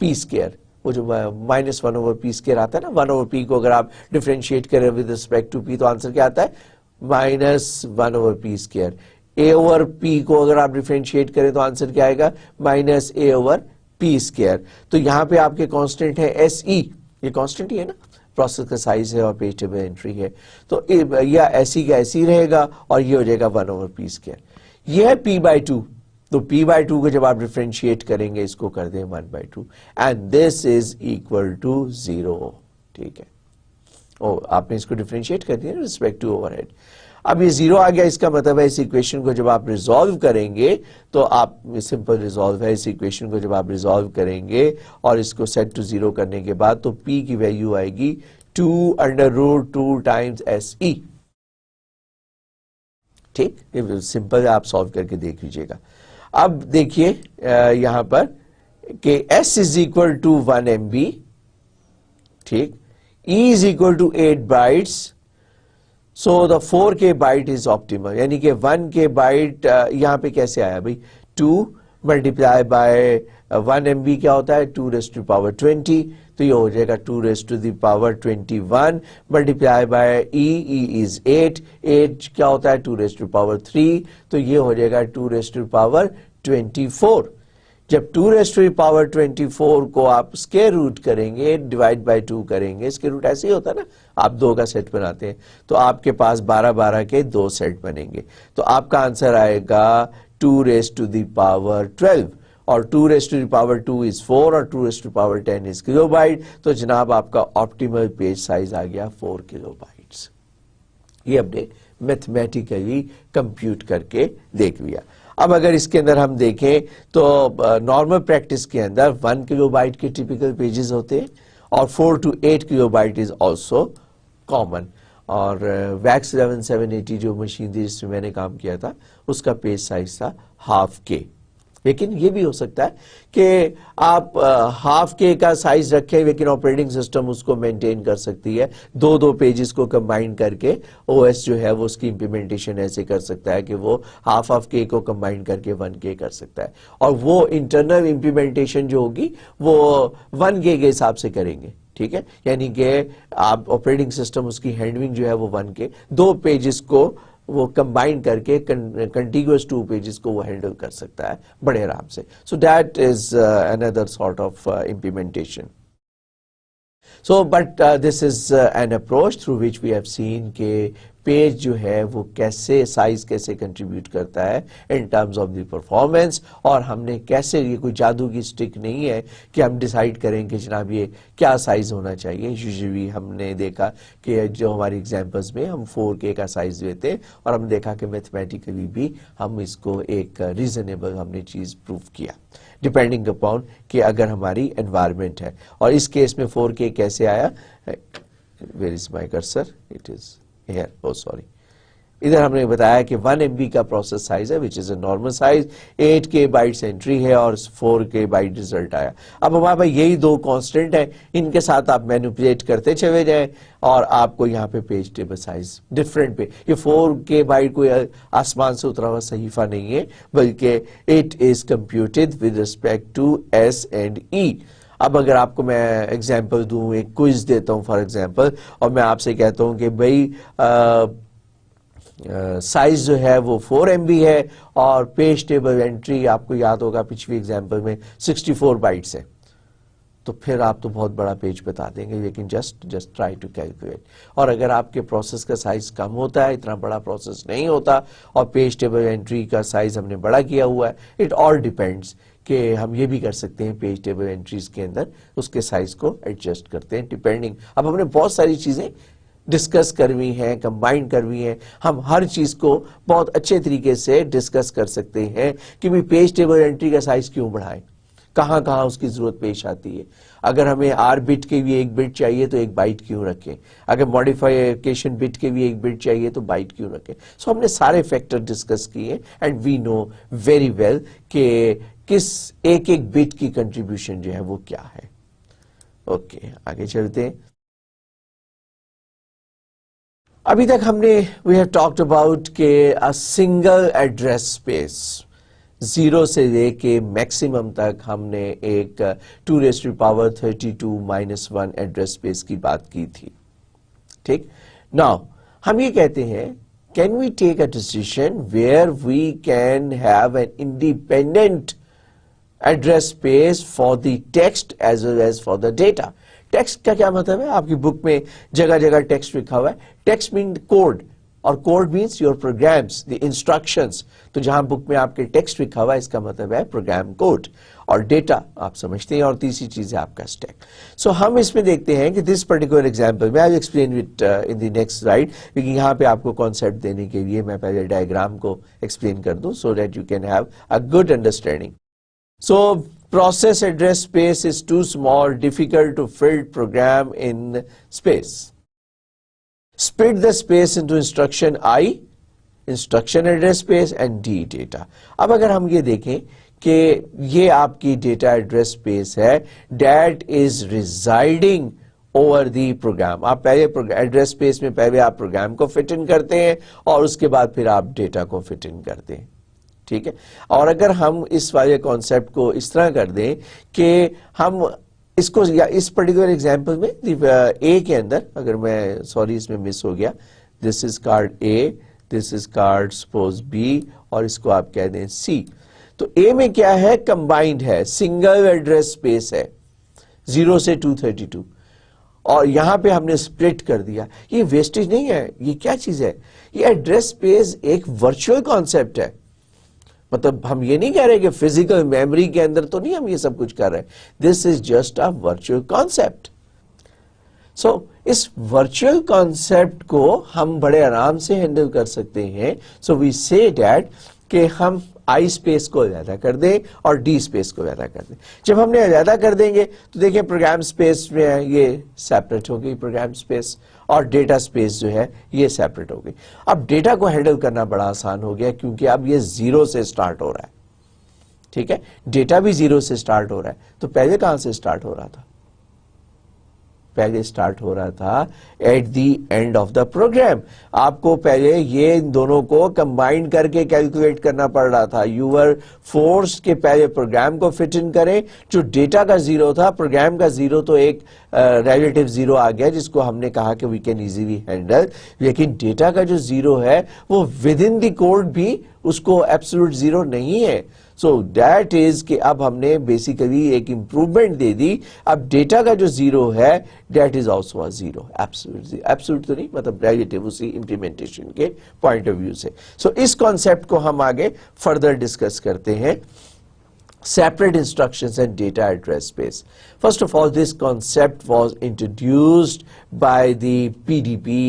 پی اسکوائر، وہ جو -1/p اسکوائر آتا ہے نا، 1/p کو اگر آپ ڈفرینشیٹ کریں ود رسپیکٹ ٹو p تو آنسر کیا آتا ہے -1/p اسکوائر. A/p کو اگر آپ ڈفرینشیٹ کریں تو آنسر کیا آئے گا -A/p اسکوائر. تو یہاں پہ آپ کے کانسٹنٹ ہے SE، یہ کانسٹنٹ ہی ہے نا، پروسیس کا سائز ہے اور پیج ٹیبل انٹری ہے، تو یا ایسی کا ایسی رہے گا اور یہ ہو جائے گا 1/p اسکوائر. یہ ہے p/2، تو p/2 کو جب آپ ڈفرینشیٹ کریں گے اس کو کر دیں 1/2 and this is equal to 0. ٹھیک ہے، آپ نے اس کو ڈفرینشیٹ کر دیا ریسپیکٹ ٹو اوور ہیڈ. اب یہ 0 آ گیا، اس کا مطلب ہے اس ایکویشن کو جب آپ ریزالو کریں گے تو آپ سمپل ریزالو ہے، اس ایکویشن کو جب آپ ریزالو کریں گے اور اس کو سیٹ ٹو 0 کرنے کے بعد تو p کی ویلیو آئے گی 2√2 ٹائمز SE. ٹھیک، یہ سمپل آپ سالو کر کے دیکھ لیجئے گا. اب دیکھیے یہاں پر کہ S is equal to 1 MB، ٹھیک، E is equal to 8 bytes. So the 4K byte is optimal، یعنی کہ 1K byte یہاں پہ کیسے آیا بھائی، 2 ملٹیپلائی بائی 1 MB کیا ہوتا ہے 2⁻²0، تو یہ ہو جائے گا 2⁻21 ملٹیپلائی بائی E is 8 کیا ہوتا ہے 2⁻3، تو یہ ہو جائے گا 2⁻24. جب 2⁻24 کو آپ اسکیئر روٹ کریں گے، ڈیوائڈ بائی 2 کریں گے، اسکیئر روٹ ایسے ہی ہوتا ہے نا، آپ 2 کا سیٹ بناتے ہیں تو آپ کے پاس 12 کے 2 سیٹ بنیں گے، تو آپ کا آنسر آئے گا 2⁻12، اور 2⁻2 is 4 اور 2⁻10 is کلو بائٹ، تو جناب آپ کا آپٹیمل پیج سائز آ گیا 4 کلو بائٹس. یہ ہم نے میتھمیٹیکلی کمپیوٹ کر کے دیکھ لیا. اب اگر اس کے اندر ہم دیکھیں تو نارمل پریکٹس کے اندر 1 کلو بائٹ کے ٹیپیکل پیجز ہوتے ہیں اور 4 to 8 kilo byte is also common. اور ویکس 11780 جو مشین تھی جس میں نے کام کیا تھا اس کا پیج سائز تھا ½ K. لیکن یہ بھی ہو سکتا ہے کہ آپ ½ K کا سائز رکھیں لیکن آپریٹنگ سسٹم اس کو مینٹین کر سکتی ہے، دو پیجز کو کمبائن کر کے OS جو ہے وہ اس کی امپلیمنٹیشن ایسے کر سکتا ہے کہ وہ ½ K کو کمبائن کر کے 1K کر سکتا ہے، اور وہ انٹرنل امپلیمنٹیشن جو ہوگی وہ 1K کے حساب سے کریں گے. ٹھیک ہے، یعنی کہ آپ آپریٹنگ سسٹم اس کی ہینڈلنگ جو ہے وہ 1K، 2 پیجز کو وہ کمبائن کر کے کنٹیگوس 2 پیجز کو وہ ہینڈل کر سکتا ہے بڑے آرام سے. So that is another sort of implementation. So but this is an approach through which we have seen کہ پیج جو ہے وہ کیسے سائز کیسے کنٹریبیوٹ کرتا ہے in terms of the performance, اور ہم نے کیسے، یہ کوئی جادو کی سٹک نہیں ہے کہ ہم ڈیسائیڈ کریں کہ جناب یہ کیا سائز ہونا چاہیے. یوزلی ہم نے دیکھا کہ جو ہماری ایگزامپلس میں ہم 4K کا سائز دیتے اور ہم نے دیکھا کہ میتھمیٹیکلی بھی ہم اس کو ایک ریزنیبل ہم نے چیز پروف کیا ڈپینڈنگ اپون کہ اگر ہماری انوائرمنٹ ہے. اور اس کیس میں 4K کیسے آیا؟ Where is my cursor? It is here. O sorry, ادھر ہم نے بتایا کہ 1 MB کا پروسیس سائز ہے which is a normal size, 8K bytes entry ہے اور 4K بائٹ ریزلٹ آیا. اب ہمارے پاس یہی دو کانسٹنٹ ہیں، ان کے ساتھ آپ مینیپولیٹ کرتے چلے جائیں اور آپ کو یہاں پہ پیج ٹیبل سائز ڈفرینٹ پہ، یہ 4K بائٹ کوئی آسمان سے اترا ہوا صحیفہ نہیں ہے بلکہ it is computed with respect to S and E. اب اگر آپ کو میں ایگزامپل دوں، ایک کوئز دیتا ہوں فار ایگزامپل، اور میں آپ سے کہتا ہوں کہ بھائی سائز جو ہے وہ 4 MB ہے اور پیج ٹیبل انٹری آپ کو یاد ہوگا پچھلی ایگزامپل میں 64 بائٹس ہے، تو پھر آپ تو بہت بڑا پیج بتا دیں گے، لیکن جسٹ ٹرائی ٹو کیلکولیٹ. اور اگر آپ کے پروسیس کا سائز کم ہوتا ہے، اتنا بڑا پروسیس نہیں ہوتا، اور پیج ٹیبل انٹری کا سائز ہم نے بڑا کیا ہوا ہے، اٹ آل ڈیپینڈس کہ ہم یہ بھی کر سکتے ہیں پیج ٹیبل انٹریز کے اندر اس کے سائز کو ایڈجسٹ کرتے ہیں ڈیپینڈنگ. اب ہم نے بہت ساری چیزیں ڈسکس کروی ہیں، کمبائن کروی ہیں، ہم ہر چیز کو بہت اچھے طریقے سے ڈسکس کر سکتے ہیں کہ بھی پیج ٹیبل انٹری کا سائز کیوں بڑھائیں، کہاں کہاں اس کی ضرورت پیش آتی ہے. اگر ہمیں R بٹ کے بھی 1 بٹ چاہیے تو 1 بائٹ کیوں رکھیں، اگر ماڈیفائیکیشن بٹ کے بھی 1 بٹ چاہیے تو بائٹ کیوں رکھیں. سو ہم نے سارے فیکٹر ڈسکس کیے and we know very well کہ کس ایک بٹ کی کنٹریبیوشن جو ہے وہ کیا ہے. اوکے آگے چلتے ہیں. ابھی تک ہم نے وی ہیو ٹاکڈ اباؤٹ کہ سنگل ایڈریس اسپیس 0 سے لے کے میکسیمم تک ہم نے ایک 2⁻32−1 ایڈریس اسپیس کی بات کی تھی. ٹھیک، ناؤ ہم یہ کہتے ہیں can we take a decision where we can have an independent address space for the text as well as for the data. Text کا کیا مطلب ہے؟ آپ کی بک میں جگہ جگہ ٹیکسٹ لکھا ہوا ہے. ٹیکسٹ مین کوڈ، اور code means your programs, the instructions. تو جہاں بک میں آپ کے ٹیکسٹ لکھا ہوا ہے اس کا مطلب ہے پروگرام کوڈ. اور ڈیٹا آپ سمجھتے ہیں، اور تیسری چیز ہے آپ کا اسٹیک. سو ہم اس میں دیکھتے ہیں کہ دس پرٹیکولر ایگزامپل میں I explain it in the next slide, لیکن یہاں پہ آپ کو کانسیپٹ دینے کے لیے میں پہلے ڈائیگرام کو ایکسپلین کر دوں so that you can have a good understanding. So process address space is too small, difficult to fit program in space. Split the space into instruction I, instruction address space and D data. اب اگر ہم یہ دیکھیں کہ یہ آپ کی data address space ہے that is residing over the program. آپ پہلے ایڈریس اسپیس میں پہلے آپ پروگرام کو فٹ ان کرتے ہیں اور اس کے بعد پھر آپ ڈیٹا کو فٹ ان کرتے ہیں. ٹھیک ہے، اور اگر ہم اس والے کانسیپٹ کو اس طرح کر دیں کہ ہم اس کو یا اس پرٹیکولر ایگزامپل میں اے کے اندر، اگر میں سوری اس میں مس ہو گیا، this is called A, this is called suppose B, اور اس کو آپ کہہ دیں سی. تو اے میں کیا ہے؟ کمبائنڈ ہے، سنگل ایڈریس اسپیس ہے 0 سے 232، اور یہاں پہ ہم نے سپلٹ کر دیا. یہ ویسٹیج نہیں ہے، یہ کیا چیز ہے؟ یہ ایڈریس اسپیس ایک ورچوئل کانسیپٹ ہے. مطلب ہم یہ نہیں کہہ رہے کہ فزیکل میموری کے اندر تو نہیں ہم یہ سب کچھ کر رہے ہیں. This is just a virtual concept. So اس ورچوئل کانسیپٹ کو ہم بڑے آرام سے ہینڈل کر سکتے ہیں. سو وی سے دیٹ کہ ہم آئی اسپیس کو علیحدہ کر دیں اور ڈی اسپیس کو علیحدہ کر دیں. جب ہم نے علیحدہ کر دیں گے تو دیکھیں پروگرام اسپیس میں یہ سیپریٹ ہو گئی پروگرام اسپیس، اور ڈیٹا اسپیس جو ہے یہ سیپریٹ ہو گئی. اب ڈیٹا کو ہینڈل کرنا بڑا آسان ہو گیا کیونکہ اب یہ 0 سے سٹارٹ ہو رہا ہے. ٹھیک ہے، ڈیٹا بھی 0 سے سٹارٹ ہو رہا ہے. تو پہلے کہاں سے سٹارٹ ہو رہا تھا؟ پہلے سٹارٹ ہو رہا تھا at the end of the program. آپ کو پہلے یہ ان دونوں کو کمبائن کر کے کیلکولیٹ کرنا پڑ رہا تھا. یو ور فورس کے پہلے پروگرام کو فٹ ان کریں. جو ڈیٹا کا 0 تھا، پروگرام کا 0 تو ایک ریلیٹیو 0 آ گیا جس کو ہم نے کہا کہ وی کین ایزیلی ہینڈل، لیکن ڈیٹا کا جو 0 ہے وہ ود ان دی کوڈ بھی اس کو ایبسولوٹ 0 نہیں ہے. سو دیٹ از کہ اب ہم نے بیسیکلی ایک امپروومنٹ دے دی. اب ڈیٹا کا جو زیرو ہے that is also zero. Absolute تو نہیں, مطلب ریلیٹیو اسی امپلیمنٹیشن کے پوائنٹ آف ویو سے. سو اس کانسیپٹ کو ہم آگے فردر ڈسکس کرتے ہیں. Separate instructions and data address space. First of all, this concept was introduced by the PDP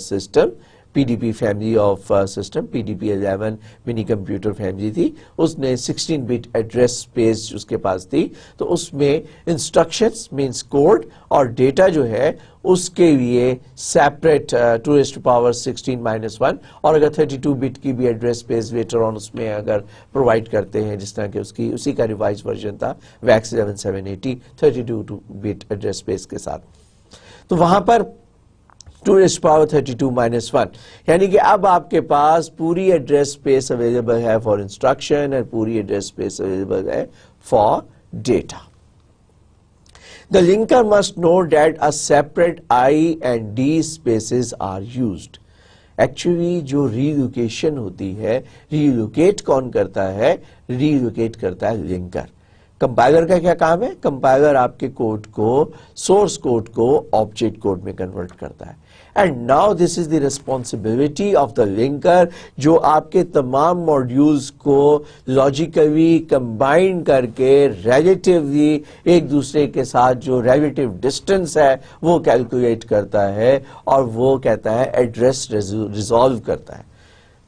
system. PDP family of system, PDP-11 mini computer family تھی. اس نے 16-bit address space اس کے پاس تھی, تو اس میں instructions means code اور data جو ہے اس کے لیے separate 2⁻16-1, اور اگر 32-bit کی بھی address space later on اس میں اگر provide کرتے ہیں, جس طرح کہ اسی کا revised version تھا VAX 11780 32-bit address space کے ساتھ. تو وہاں پر 2⁻32-1 یعنی کہ اب آپ کے پاس پوری ایڈریس اسپیس اویلیبل ہے فار انسٹرکشن اور پوری ایڈریس اسپیس اویلیبل ہے for data. The linker must know that a separate I and D spaces are used. Actually جو ریلوکیشن ہوتی ہے, ریلوکیٹ کون کرتا ہے؟ ریلوکیٹ کرتا ہے لنکر. کمپائلر کا کیا کام ہے؟ کمپائلر آپ کے کوڈ کو, سورس کوڈ کو آبجیکٹ کوڈ میں کنورٹ کرتا ہے. And now this is the responsibility of the linker, جو آپ کے تمام ماڈیولز کو لاجیکلی کمبائن کر کے ریلیٹیولی ایک دوسرے کے ساتھ جو ریلیٹیو ڈسٹنس ہے وہ کیلکولیٹ کرتا ہے, اور وہ کہتا ہے ایڈریس ریزالو کرتا ہے.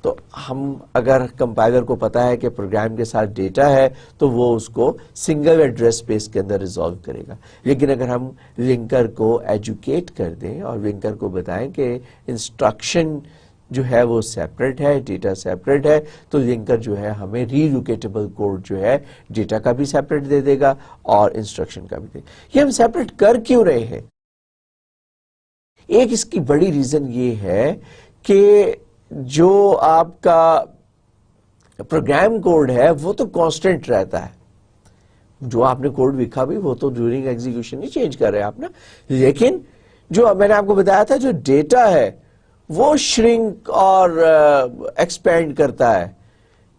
تو ہم اگر کمپائلر کو پتا ہے کہ پروگرام کے ساتھ ڈیٹا ہے تو وہ اس کو سنگل ایڈریس اسپیس کے اندر ریزالو کرے گا. لیکن اگر ہم لنکر کو ایجوکیٹ کر دیں اور لنکر کو بتائیں کہ انسٹرکشن جو ہے وہ سیپریٹ ہے, ڈیٹا سیپریٹ ہے, تو لنکر جو ہے ہمیں ریلوکیٹیبل کوڈ جو ہے ڈیٹا کا بھی سیپریٹ دے دے گا اور انسٹرکشن کا بھی دے گا. یہ ہم سیپریٹ کر کیوں رہے ہیں؟ ایک اس کی بڑی ریزن یہ ہے کہ جو آپ کا پروگرام کوڈ ہے وہ تو کانسٹنٹ رہتا ہے. جو آپ نے کوڈ لکھا بھی وہ تو ڈیورنگ ایگزیکیوشن نہیں چینج کر رہے آپ نا. لیکن جو میں نے آپ کو بتایا تھا جو ڈیٹا ہے وہ شرنک اور ایکسپینڈ کرتا ہے.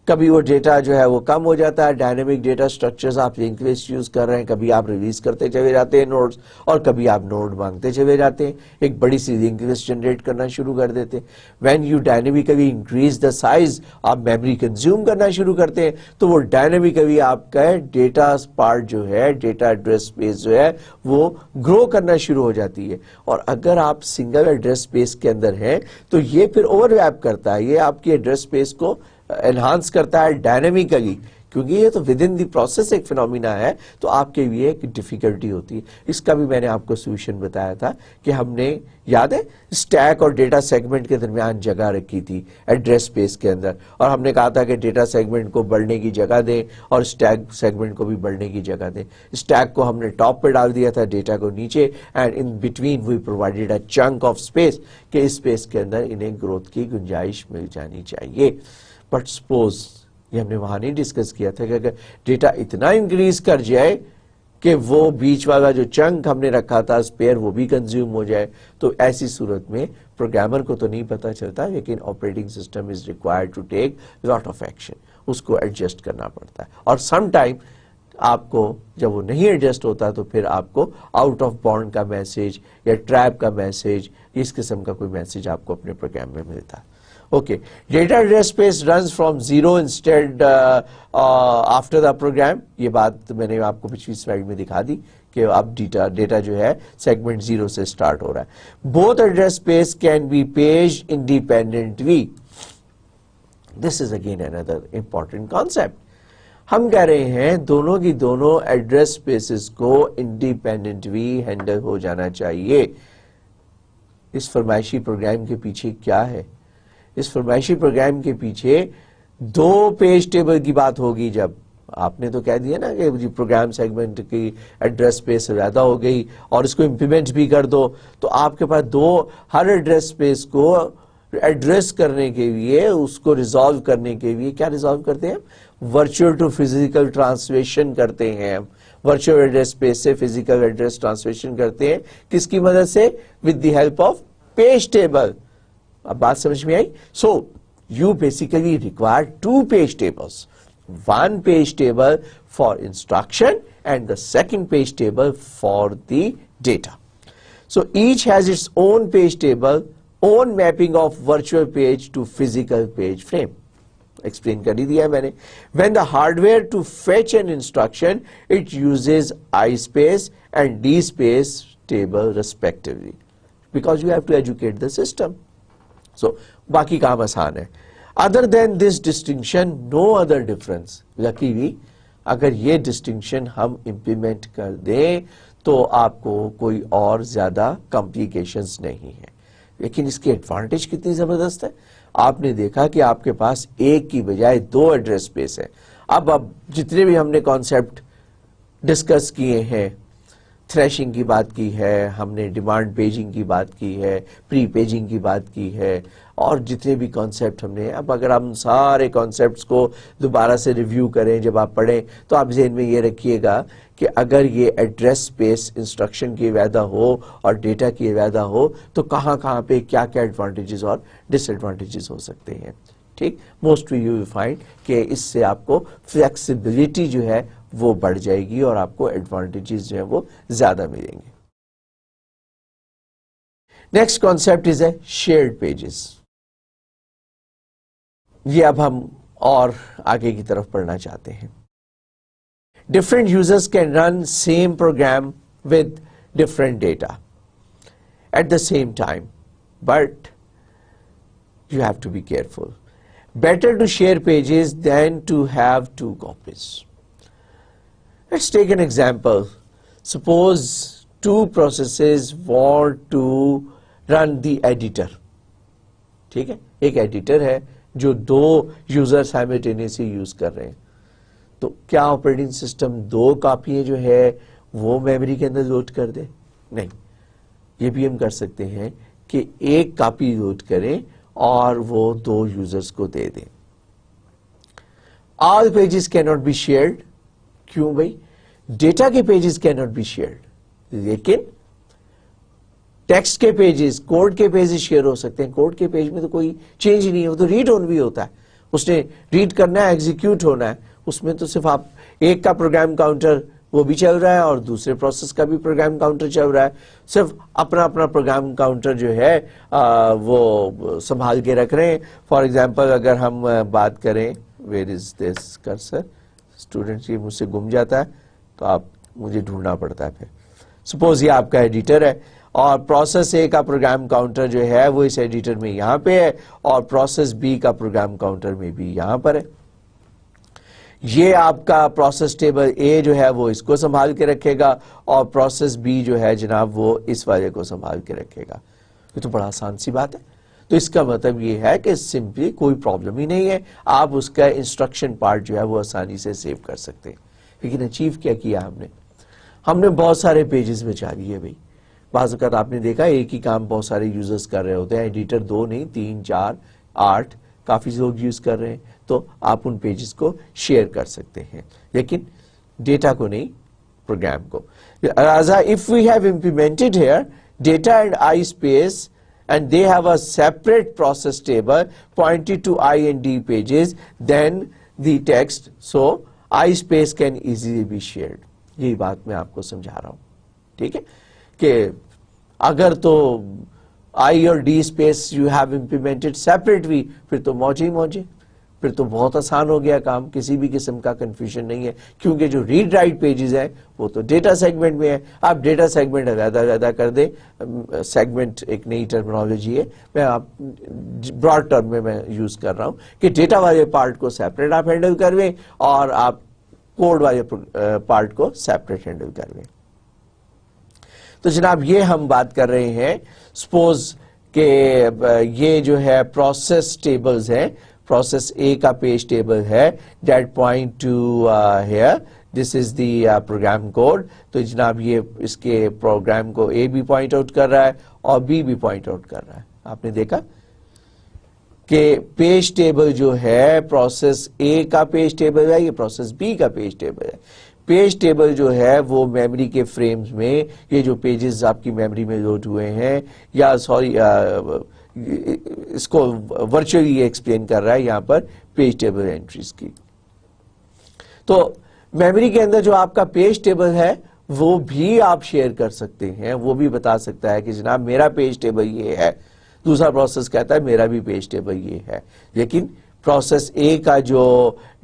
کبھی وہ ڈیٹا جو ہے وہ کم ہو جاتا ہے, ڈائنامک ڈیٹا سٹرکچرز آپ لنک لسٹ یوز کر رہے ہیں, کبھی آپ ریلیز کرتے چلے جاتے ہیں نوڈز, اور کبھی آپ نوڈ مانگتے چلے جاتے ہیں, ایک بڑی سی لنک لسٹ جنریٹ کرنا شروع کر دیتے ہیں. When you dynamically increase the size, آپ میموری کنزیوم کرنا شروع کرتے ہیں, تو وہ ڈائنامکلی آپ کا ڈیٹا پارٹ جو ہے, ڈیٹا ایڈریس اسپیس جو ہے وہ گرو کرنا شروع ہو جاتی ہے. اور اگر آپ سنگل ایڈریس اسپیس کے اندر ہیں تو یہ پھر اوور لیپ کرتا ہے, یہ آپ کی ایڈریس اسپیس کو انہانس کرتا ہے ڈائنامکلی, کیونکہ یہ تو ود ان دی پروسیس ایک فینومینا ہے, تو آپ کے لیے ایک ڈیفیکلٹی ہوتی ہے. اس کا بھی میں نے آپ کو سولوشن بتایا تھا کہ ہم نے, یاد ہے, اسٹیک اور ڈیٹا سیگمنٹ کے درمیان جگہ رکھی تھی ایڈریس اسپیس کے اندر, اور ہم نے کہا تھا کہ ڈیٹا سیگمنٹ کو بڑھنے کی جگہ دیں اور اسٹیک سیگمنٹ کو بھی بڑھنے کی جگہ دیں. اسٹیک کو ہم نے ٹاپ پہ ڈال دیا تھا, ڈیٹا کو نیچے, and in between we provided a chunk of space کہ اس اسپیس کے اندر انہیں گروتھ کی گنجائش مل جانی چاہیے. بٹ سپوز, یہ ہم نے وہاں نہیں ڈسکس کیا تھا کہ اگر ڈیٹا اتنا انکریز کر جائے کہ وہ بیچ والا جو چنک ہم نے رکھا تھا اسپیئر وہ بھی کنزیوم ہو جائے, تو ایسی صورت میں پروگرامر کو تو نہیں پتا چلتا, لیکن operating system is required to take lot of action, اس کو ایڈجسٹ کرنا پڑتا ہے. اور سم ٹائم آپ کو جب وہ نہیں ایڈجسٹ ہوتا تو پھر آپ کو آؤٹ آف باؤنڈ کا میسج یا ٹریپ کا میسج, اس قسم کا کوئی میسج آپ کو اپنے پروگرام میں ملتا ہے. Okay, data address space runs from 0 instead after the program. یہ بات میں نے آپ کو پچھلی سلائیڈ میں دکھا دی کہ اب ڈیٹا جو ہے سیگمنٹ 0 سے سٹارٹ ہو رہا ہے. Both address space can be paged independently. This is again another important concept. ہم کہہ رہے ہیں دونوں کی دونوں ایڈریس اسپیسز کو انڈیپینڈنٹلی ہینڈل ہو جانا چاہیے. اس فرمائشی پروگرام کے پیچھے کیا ہے؟ اس فرمائشی پروگرام کے پیچھے دو پیج ٹیبل کی بات ہوگی. جب آپ نے تو کہہ دیا نا کہ پروگرام سیگمنٹ کی ایڈریس اسپیس زیادہ ہو گئی اور اس کو امپلیمنٹ بھی کر دو, تو آپ کے پاس ہر ایڈریس اسپیس کو ایڈریس کرنے کے لیے, اس کو ریزالو کرنے کے لیے کیا ریزالو کرتے ہیں؟ ورچوئل ٹو فزیکل ٹرانسلیشن کرتے ہیں. ہم ورچوئل ایڈریس اسپیس سے فزیکل ایڈریس ٹرانسلیشن کرتے ہیں. کس کی مدد سے؟ With the help of page table. اب بات سمجھ میں آئی؟ So you basically require 2 page tables. one page table for instruction and the second page table for the data. So each has its own page table, own mapping of virtual page to physical page frame. Explain kar hi diya hai maine. When the hardware to fetch an instruction, it uses I-space and D-space table respectively, because you have to educate the system. So باقی کام آسان ہے. Other than this distinction, no other difference. Luckily, اگر یہ distinction ہم implement کر دیں تو آپ کو کوئی اور زیادہ کمپلیکیشنز نہیں ہے. لیکن اس کی ایڈوانٹیج کتنی زبردست ہے. آپ نے دیکھا کہ آپ کے پاس ایک کی بجائے دو ایڈریس اسپیس ہے. اب جتنے بھی ہم نے کانسیپٹ ڈسکس کیے ہیں, تھریشنگ کی بات کی ہے, ہم نے ڈیمانڈ پیجنگ کی بات کی ہے, پری پیجنگ کی بات کی ہے, اور جتنے بھی کانسیپٹ ہم نے, اب اگر ہم سارے کانسیپٹس کو دوبارہ سے ریویو کریں جب آپ پڑھیں تو آپ ذہن میں یہ رکھیے گا کہ اگر یہ ایڈریس اسپیس انسٹرکشن کی علیحدہ ہو اور ڈیٹا کی علیحدہ ہو تو کہاں کہاں پہ کیا کیا ایڈوانٹیجز اور ڈس ایڈوانٹیجز ہو سکتے ہیں. ٹھیک, موسٹلی یو ول فائنڈ کہ اس سے آپ کو فلیکسیبلٹی جو ہے وہ بڑھ جائے گی اور آپ کو ایڈوانٹیجز جو ہیں وہ زیادہ ملیں گے. Next concept is a shared pages. یہ اب ہم اور آگے کی طرف پڑھنا چاہتے ہیں. Different users can run same program with different data at the same time, but you have to be careful. Better to share pages than to have two copies. Let's take an example. Suppose two processes want to run the editor. ٹھیک ہے, ایک editor ہے جو دو user simultaneously use کر رہے ہیں. تو کیا آپریٹنگ سسٹم دو کاپیاں جو ہے وہ میموری کے اندر لوڈ کر دے؟ نہیں. یہ بھی ہم کر سکتے ہیں کہ ایک کاپی لوڈ کریں اور وہ دو یوزرز کو دے دیں. آل پیجز کی ناٹ بی شیئرڈ. کیوں بھائی؟ ڈیٹا کے پیجز کی ناٹ بی شیئرڈ, لیکن ٹیکسٹ کے پیجز, کوڈ کے پیجز شیئر ہو سکتے ہیں. کوڈ کے پیج میں تو کوئی چینج ہی نہیں ہے, وہ تو ریڈ اون بھی ہوتا ہے, اس نے ریڈ کرنا ہے, ایگزیکیوٹ ہونا ہے. اس میں تو صرف آپ ایک کا پروگرام کاؤنٹر وہ بھی چل رہا ہے اور دوسرے پروسیس کا بھی پروگرام کاؤنٹر چل رہا ہے. صرف اپنا اپنا پروگرام کاؤنٹر جو ہے وہ سنبھال کے رکھ رہے ہیں. فار ایگزامپل اگر ہم بات کریں, where is this cursor, student یہ مجھ سے گم جاتا ہے تو آپ مجھے ڈھونڈنا پڑتا ہے. پھر سپوز یہ آپ کا ایڈیٹر ہے اور پروسیس اے کا پروگرام کاؤنٹر جو ہے وہ اس ایڈیٹر میں یہاں پہ ہے اور پروسیس بی کا پروگرام کاؤنٹر میں بھی یہاں پر ہے. یہ آپ کا پروسیس ٹیبل اے جو ہے وہ اس کو سنبھال کے رکھے گا اور پروسیس بی جو ہے جناب وہ اس والے کو سنبھال کے رکھے گا. یہ تو بڑا آسان سی بات ہے. تو اس کا مطلب یہ ہے کہ سمپلی کوئی پرابلم ہی نہیں ہے, آپ اس کا انسٹرکشن پارٹ جو ہے وہ آسانی سے سیو کر سکتے ہیں. لیکن اچیو کیا کیا ہم نے بہت سارے پیجز بچا لیے بھائی. بعض اوقات آپ نے دیکھا ایک ہی کام بہت سارے یوزرز کر رہے ہوتے ہیں, ایڈیٹر دو نہیں 3 4 8 کافی لوگ یوز کر رہے ہیں, تو آپ ان پیجز کو شیئر کر سکتے ہیں لیکن ڈیٹا کو نہیں, پروگرام کو. if we have implemented here data and I space and they have a separate process table pointed to I and D pages, then the text, so I space can easily be shared. یہی بات میں آپ کو سمجھا رہا ہوں. ٹھیک ہے کہ اگر تو I اور D space you have implemented separately, پھر تو موجے ہی موجے, پھر تو بہت آسان ہو گیا کام, کسی بھی قسم کا کنفیوژن نہیں ہے کیونکہ جو ریڈ رائٹ پیجز ہیں وہ تو ڈیٹا سیگمنٹ میں ہے. آپ ڈیٹا سیگمنٹ علیحدہ کر دیں. سیگمنٹ ایک نئی ٹرمنالوجی ہے, میں آپ براڈ ٹرم میں یوز کر رہا ہوں کہ ڈیٹا والے پارٹ کو سیپریٹ آپ ہینڈل کرویں اور آپ کوڈ والے پارٹ کو سیپریٹ ہینڈل کرویں. تو جناب یہ ہم بات کر رہے ہیں, سپوز کہ یہ جو ہے پروسیس ٹیبلز ہیں, پروسیس اے کا پیج ٹیبل ہے, that point to here, this is the program code. تو جناب یہ اس کے پروگرام کو اے بھی پوائنٹ آؤٹ کر رہا ہے اور بی بھی پوائنٹ آؤٹ کر رہا ہے. آپ نے دیکھا کہ پیج ٹیبل جو ہے پروسیس اے کا پیج ٹیبل ہے, یہ پروسیس بی کا پیج ٹیبل ہے. پیج ٹیبل جو ہے وہ میموری کے فریمز میں, یہ جو پیجز آپ کی میموری میں لوڈ ہوئے ہیں, یا سوری اس کو ورچولی ایکسپلین کر رہا ہے یہاں پر پیج ٹیبل انٹریز کی. تو میموری کے اندر جو آپ کا پیج ٹیبل ہے وہ بھی آپ شیئر کر سکتے ہیں, وہ بھی بتا سکتا ہے کہ جناب میرا پیج ٹیبل یہ ہے, دوسرا پروسیس کہتا ہے میرا بھی پیج ٹیبل یہ ہے, لیکن پروسیس اے کا جو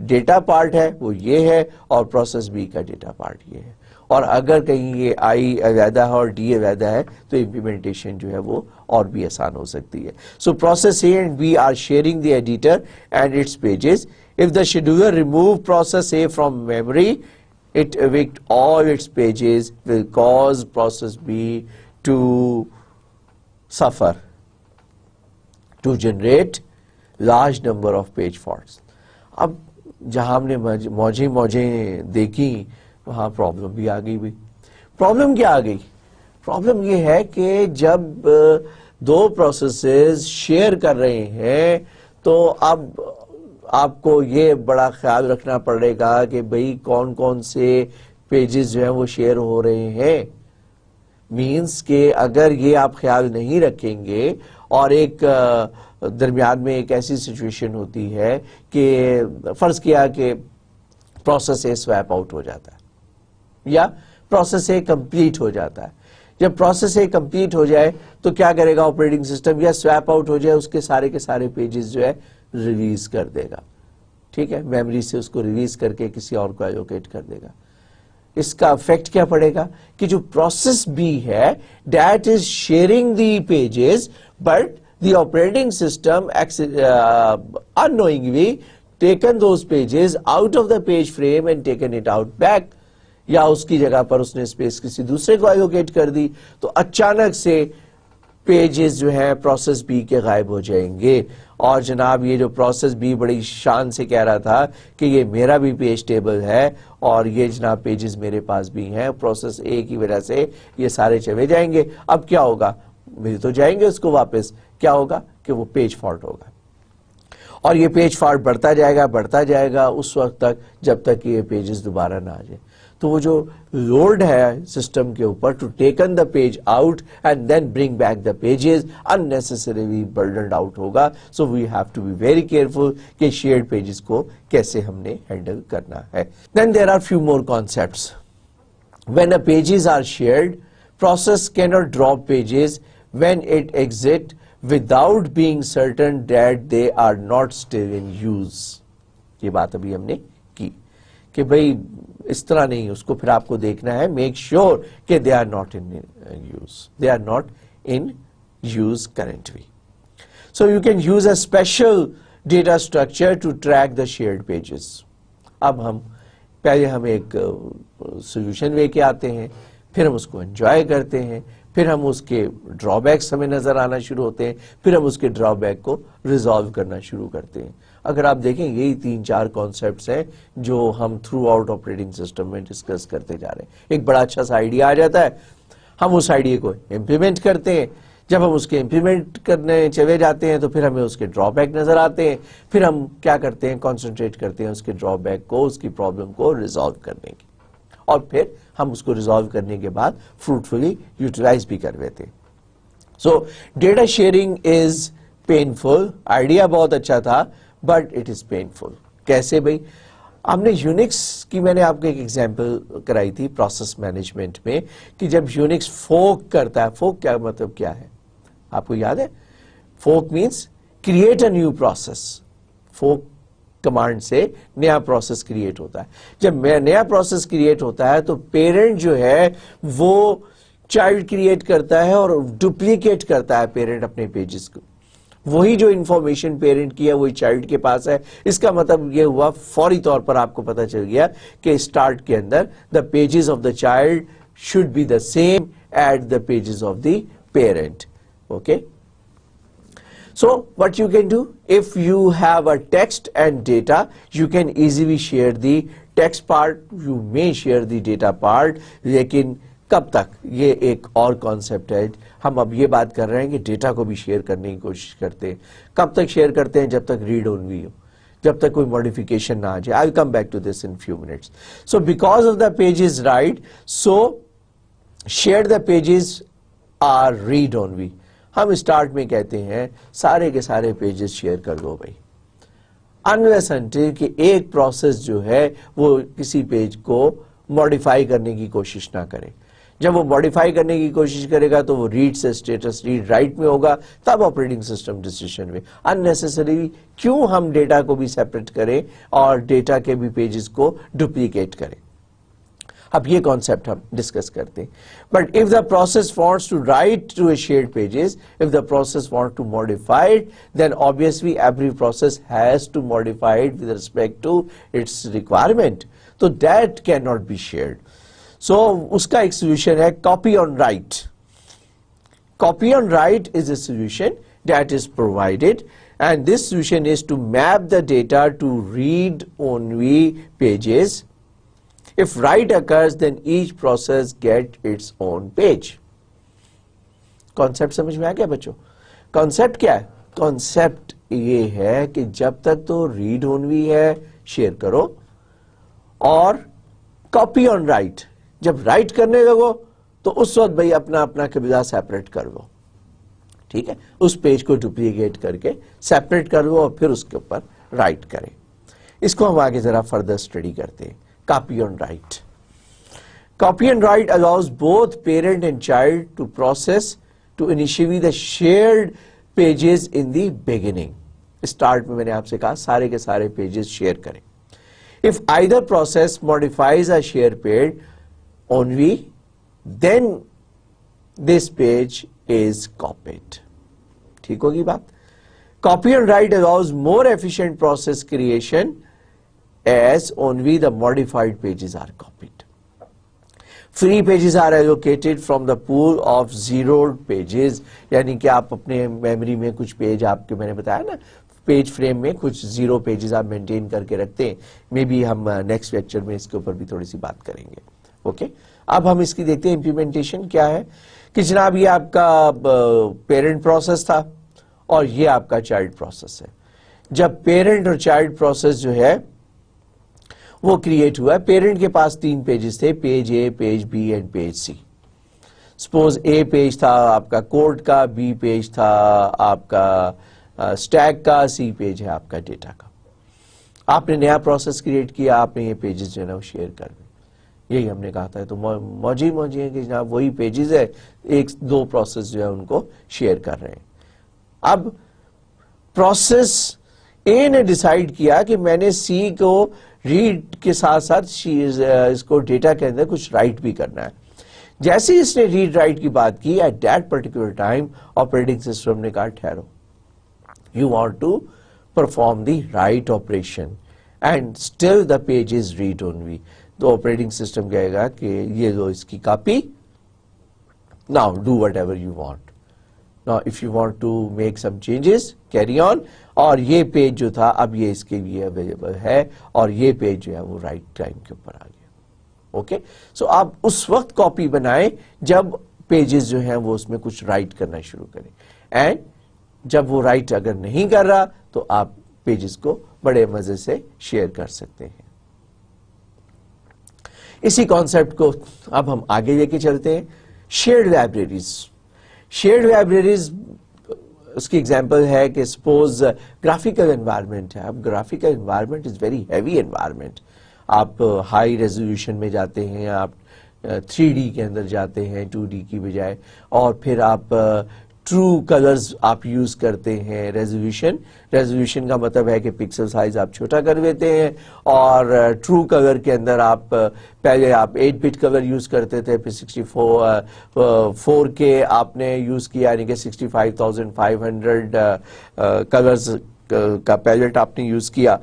ڈیٹا پارٹ ہے وہ یہ ہے اور پروسیس بی کا ڈیٹا پارٹ یہ ہے, اور اگر کہیں یہ آئی علیحدہ ہے اور ڈی علیحدہ ہے تو امپلیمنٹیشن جو ہے وہ اور بھی آسان ہو سکتی ہے. So process A and B are sharing the editor and its pages. If the scheduler remove process A from memory, it evict all its pages, will cause process B to suffer, to generate large number of page faults. اب جہاں ہم نے موجیں دیکھی وہاں problem بھی آ گئی. Problem کیا آ گئی؟ پرابلم یہ ہے کہ جب دو پروسیسز شیئر کر رہے ہیں تو اب آپ کو یہ بڑا خیال رکھنا پڑے گا کہ بھئی کون کون سے پیجز جو ہیں وہ شیئر ہو رہے ہیں. مینس کہ اگر یہ آپ خیال نہیں رکھیں گے اور ایک درمیان میں ایک ایسی سچویشن ہوتی ہے کہ فرض کیا کہ پروسیس اے سویپ آؤٹ ہو جاتا ہے یا پروسیس اے کمپلیٹ ہو جاتا ہے. جب پروسیس اے کمپلیٹ ہو جائے تو کیا کرے گا آپریٹنگ سسٹم؟ یا سویپ آؤٹ ہو جائے اس کے سارے پیجز جو ہے ریلیز کر دے گا, ٹھیک ہے, میموری سے اس کو ریلیز کر کے کسی اور کو ایلوکیٹ کر دے گا. اس کا افیکٹ کیا پڑے گا کہ جو پروسیس بی ہے that is sharing the pages but the operating system unknowingly taken those pages out of the page frame and taken it out back, یا اس کی جگہ پر اس نے اسپیس کسی دوسرے کو ایلوکیٹ کر دی تو اچانک سے پیجز جو ہیں پروسیس بی کے غائب ہو جائیں گے. اور جناب یہ جو پروسیس بی بڑی شان سے کہہ رہا تھا کہ یہ میرا بھی پیج ٹیبل ہے اور یہ جناب پیجز میرے پاس بھی ہیں, پروسیس اے کی وجہ سے یہ سارے چلے جائیں گے. اب کیا ہوگا؟ مل تو جائیں گے اس کو واپس, کیا ہوگا کہ وہ پیج فالٹ ہوگا اور یہ پیج فالٹ بڑھتا جائے گا اس وقت تک جب تک کہ یہ پیجز دوبارہ نہ آ جائے. تو وہ جو لوڈ ہے سسٹم کے اوپر to taken the page out and then bring back the pages unnecessarily burdened out ہوگا. So we have to be very careful کہ شیئرڈ پیجز کو کیسے ہم نے ہینڈل کرنا ہے. Then there are few more concepts. When the pages are shared, process cannot drop pages when it exit without being certain that they are not still in use. یہ بات ابھی ہم نے کی کہ بھئی اس طرح نہیں, اس کو پھر آپ کو دیکھنا ہے, میک شیور کہ they are not in use. They are not in use currently. So you can use a special data structure to track the shared pages. اب پہلے ہم ایک سولوشن لے کے آتے ہیں, پھر ہم اس کو انجوائے کرتے ہیں, پھر ہم اس کے ڈرا بیکس ہمیں نظر آنا شروع ہوتے ہیں, پھر ہم اس کے ڈرا بیک کو ریزالو کرنا شروع کرتے ہیں. اگر آپ دیکھیں یہی 3-4 کانسیپٹس ہیں جو ہم تھرو آؤٹ آپریٹنگ سسٹم میں ڈسکس کرتے جا رہے ہیں. ایک بڑا اچھا سا آئیڈیا آ جاتا ہے, ہم اس آئیڈیا کو امپلیمنٹ کرتے ہیں, جب ہم اس کے امپلیمنٹ کرنے چلے جاتے ہیں تو پھر ہمیں اس کے ڈرا بیک نظر آتے ہیں, پھر ہم کیا کرتے ہیں, کانسنٹریٹ کرتے ہیں اس کے ڈرا بیک کو, اس کی پرابلم کو ریزالو کرنے کی, اور پھر ہم اس کو ریزالو کرنے کے بعد فروٹفلی یوٹیلائز بھی کر لیتے ہیں. So data sharing is painful. Idea بہت اچھا تھا بٹ اٹ از پینفل. کیسے بھائی؟ ہم نے یونکس کی میں نے آپ کو ایک ایگزامپل کرائی تھی پروسیس مینجمنٹ میں کہ جب یونکس فورک کرتا ہے, فورک کیا مطلب کیا ہے آپ کو یاد ہے؟ Fork means create a new process. Fork command سے نیا پروسیس کریٹ ہوتا ہے. جب نیا پروسیس کریٹ ہوتا ہے تو پیرنٹ جو ہے وہ چائلڈ کریٹ کرتا ہے اور ڈپلیکیٹ کرتا ہے پیرنٹ اپنے پیجز کو. وہی جو انفارمیشن پیرنٹ کی ہے وہی چائلڈ کے پاس ہے. اس کا مطلب یہ ہوا فوری طور پر آپ کو پتا چل گیا کہ اسٹارٹ کے اندر the pages of the child should be the same at the pages of the parent. Okay, so what you can do, if you have a text and data, you can easily share the text part, you may share the data part. لیکن کب تک؟ یہ ایک اور concept ہے. ہم اب یہ بات کر رہے ہیں کہ ڈیٹا کو بھی شیئر کرنے کی کوشش کرتے ہیں. کب تک شیئر کرتے ہیں؟ جب تک ریڈ اونلی ہو, جب تک کوئی ماڈیفیکیشن نہ آ جائے. I'll come back to this in few minutes. So because of the pages right, so shared the pages are read only. ہم اسٹارٹ میں کہتے ہیں سارے کے سارے پیجز شیئر کر دو بھائی. unless until کہ ایک پروسیس جو ہے وہ کسی پیج کو ماڈیفائی کرنے کی کوشش نہ کرے. جب وہ ماڈیفائی کرنے کی کوشش کرے گا تو وہ ریڈ سے اسٹیٹس ریڈ رائٹ میں ہوگا, تب آپریٹنگ سسٹم ڈیسیشن میں. اننیسیسری کیوں ہم ڈیٹا کو بھی سیپریٹ کریں اور ڈیٹا کے بھی پیجز کو ڈپلیکیٹ کریں. اب یہ کانسیپٹ ہم ڈسکس کرتے ہیں. But if the process wants to write to a shared pages, if the process wants to modify it, then obviously every process has to modify it with respect to its requirement. So that cannot be shared. So اس کا ایک solution ہے copy on write. Copy on write is a solution that is provided, and this solution is to map the data to read-only pages. If write occurs, then each process get its own page. Concept سمجھ میں آ گیا بچوں؟ Concept کیا ہے؟ Concept یہ ہے کہ جب تک تو read only ہے شیئر کرو, اور copy on write جب write کرنے لگو تو اس وقت بھئی اپنا قبضہ سیپریٹ کر لو. ٹھیک ہے, اس پیج کو ڈپلیکیٹ کر کے سیپریٹ کر لو اور پھر اس کے اوپر رائٹ کریں. اس کو ہم آگے ذرا فردر اسٹڈی کرتے ہیں. Copy on write. Copy and write allows both parent and child to process to initiate the shared pages in the beginning. Start میں میں نے آپ سے کہا سارے کے سارے pages share کریں. If either process modifies a shared page only, then this page is copied. ٹھیک ہوگی بات؟ Copy and write allows more efficient process creation as only the modified pages are copied. Free pages are allocated from the pool of zeroed pages. یعنی کہ آپ اپنے memory میں کچھ page آپ کے میں نے بتایا نا پیج فریم میں کچھ زیرو پیجز آپ مینٹین کر کے رکھتے ہیں. مے بی ہم نیکسٹ لیکچر میں اس کے اوپر بھی تھوڑی سی بات کریں گے. اوکے, اب ہم اس کی دیکھتے ہیں امپلیمنٹیشن کیا ہے. کہ جناب یہ آپ کا پیرنٹ پروسیس تھا اور یہ آپ کا چائلڈ پروسیس ہے. جب پیرنٹ اور چائلڈ پروسیس جو ہے وہ کریٹ ہوا ہے, پیرنٹ کے پاس 3 پیجز تھے, page A, page B and page C. Suppose A page تھا آپ کا کوڈ کا, بی پیج تھا آپ کا اسٹیک کا, سی پیج ہے آپ کا ڈیٹا کا. آپ نے نیا پروسیس کریٹ کیا, آپ نے یہ پیجز جو ہے نا وہ شیئر کر دیں. یہی ہم نے کہا تھا. تو موجی ہے کہ جناب وہی پیجز ہے, 1-2 پروسیس جو ہے ان کو شیئر کر رہے ہیں. اب پروسیس اے نے ڈیسائیڈ کیا کہ میں نے سی کو ریڈ کے ساتھ ساتھ اس کو ڈیٹا کے اندر کچھ رائٹ بھی کرنا ہے. جیسے اس نے ریڈ رائٹ کی بات کی, at that particular time operating system نے کہا ٹھہرو, you want to perform the write operation and still the page is read only. تو آپریٹنگ سسٹم کہے گا کہ یہ لو اس کی copy, now do whatever you want. Now, if you want to make some changes, carry on. اور یہ پیج جو تھا اب یہ اس کے لیے اویلیبل ہے, اور یہ پیج جو ہے وہ رائٹ ٹائم کے اوپر آ گیا. اوکے, سو آپ اس وقت کاپی بنائیں جب پیجز جو ہیں وہ اس میں کچھ رائٹ کرنا شروع کریں, اینڈ جب وہ رائٹ اگر نہیں کر رہا تو آپ پیجز کو بڑے مزے سے شیئر کر سکتے ہیں. اسی کانسیپٹ کو اب ہم آگے لے کے چلتے ہیں. Shared libraries. شیئرڈ لائبریریز اس کی ایگزامپل ہے کہ سپوز گرافیکل انوائرمنٹ ہے. اب graphical environment is very heavy environment. آپ ہائی ریزولوشن میں جاتے ہیں, آپ 3D کے اندر جاتے ہیں 2D کی بجائے, اور پھر آپ ٹرو کلرز آپ یوز کرتے ہیں. ریزولوشن کا مطلب ہے کہ پکسل سائز آپ چھوٹا کر دیتے ہیں, اور ٹرو کلر کے اندر آپ پہلے آپ 8 بٹ کلر یوز کرتے تھے, پھر 4K آپ نے یوز کیا, یعنی کہ 65,500 کلرز کا پیلٹ آپ نے یوز کیا.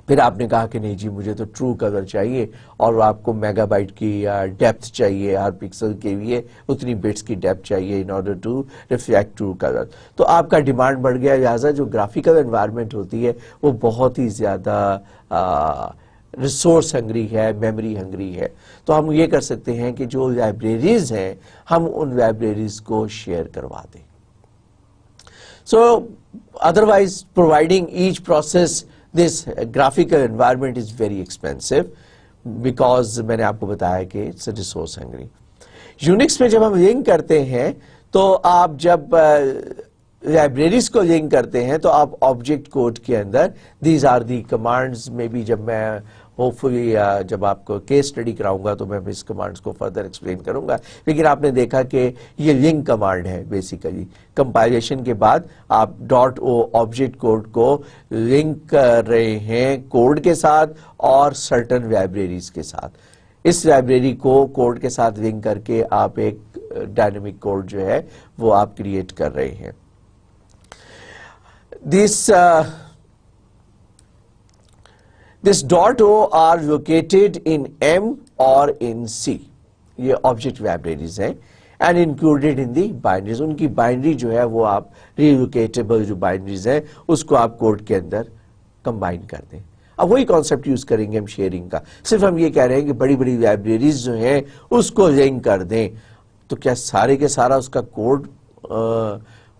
پھر آپ نے کہا کہ نہیں جی مجھے تو ٹرو کلر چاہیے, اور آپ کو میگا بائٹ کی ڈیپتھ چاہیے, ہر پکسل کے لیے اتنی بٹس کی ڈیپتھ چاہیے in order to reflect true colour. تو آپ کا ڈیمانڈ بڑھ گیا, لہٰذا جو گرافیکل انوائرمنٹ ہوتی ہے وہ بہت ہی زیادہ ریسورس ہنگری ہے, میموری ہنگری ہے. تو ہم یہ کر سکتے ہیں کہ جو لائبریریز ہیں ہم ان لائبریریز کو شیئر کروا دیں. So otherwise providing each process this graphical environment is very expensive because میں نے آپ کو بتایا کہ it's a resource hungry. Unix میں جب ہم لنک کرتے ہیں تو آپ جب لائبریریز کو لنک کرتے ہیں تو آپ آبجیکٹ کوڈ کے اندر دیز آر دی کمانڈز میں بھی جب میں ہوپ فلی جب آپ کو کیس اسٹڈی کراؤں گا تو میں اس کمانڈز کو فردر ایکسپلین کروں گا، لیکن آپ نے دیکھا کہ یہ لنک کمانڈ ہے بیسیکلی. کمپائلیشن کے بعد آپ ڈاٹ او آبجیکٹ کوڈ کو لنک کر رہے ہیں کوڈ کے ساتھ اور سرٹن لائبریریز کے ساتھ. اس لائبریری کو کوڈ کے ساتھ لنک کر کے آپ ایک ڈائنامک کوڈ جو ہے وہ آپ کریٹ کر رہے ہیں. This dot O are located in M or in C. یہ آبجیکٹ لائبریریز ہیں and included in the binaries. ان کی بائنری جو ہے وہ آپ ریلوکیٹیبل جو بائنریز ہیں اس کو آپ کوڈ کے اندر کمبائن کر دیں. اب وہی کانسیپٹ یوز کریں گے ہم شیئرنگ کا، صرف ہم یہ کہہ رہے ہیں کہ بڑی بڑی لائبریریز جو ہیں اس کو لنک کر دیں. تو کیا سارے کے سارا اس کا کوڈ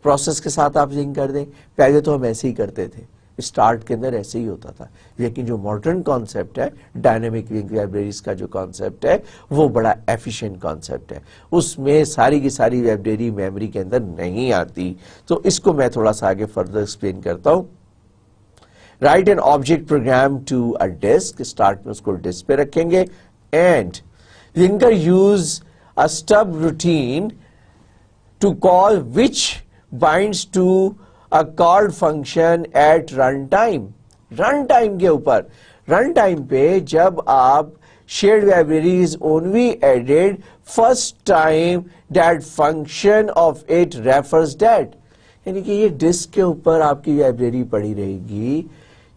پروسیس کے ساتھ آپ لنک کر دیں؟ پہلے تو ہم ایسے ہی کرتے تھے، اسٹارٹ کے اندر ایسے ہی ہوتا تھا، لیکن جو ماڈرن کانسیپٹ ہے ڈائنامک لنک لائبریریز کا جو کانسیپٹ ہے وہ بڑا ایفیشینٹ کانسیپٹ ہے. اس میں ساری کی ساری لائبریری میموری کے اندر نہیں آتی. تو اس کو میں تھوڑا سا آگے فردر ایکسپلین کرتا ہوں. Write an object program to a disk. Start میں اس کو ڈسک پہ رکھیں گے and linker use a stub routine to call which binds to a called function at run time. Run time کے اوپر، رن ٹائم پہ جب آپ shared library is only added first time that function of it refers that. یعنی کہ یہ disk کے اوپر آپ کی لائبریری پڑی رہے گی،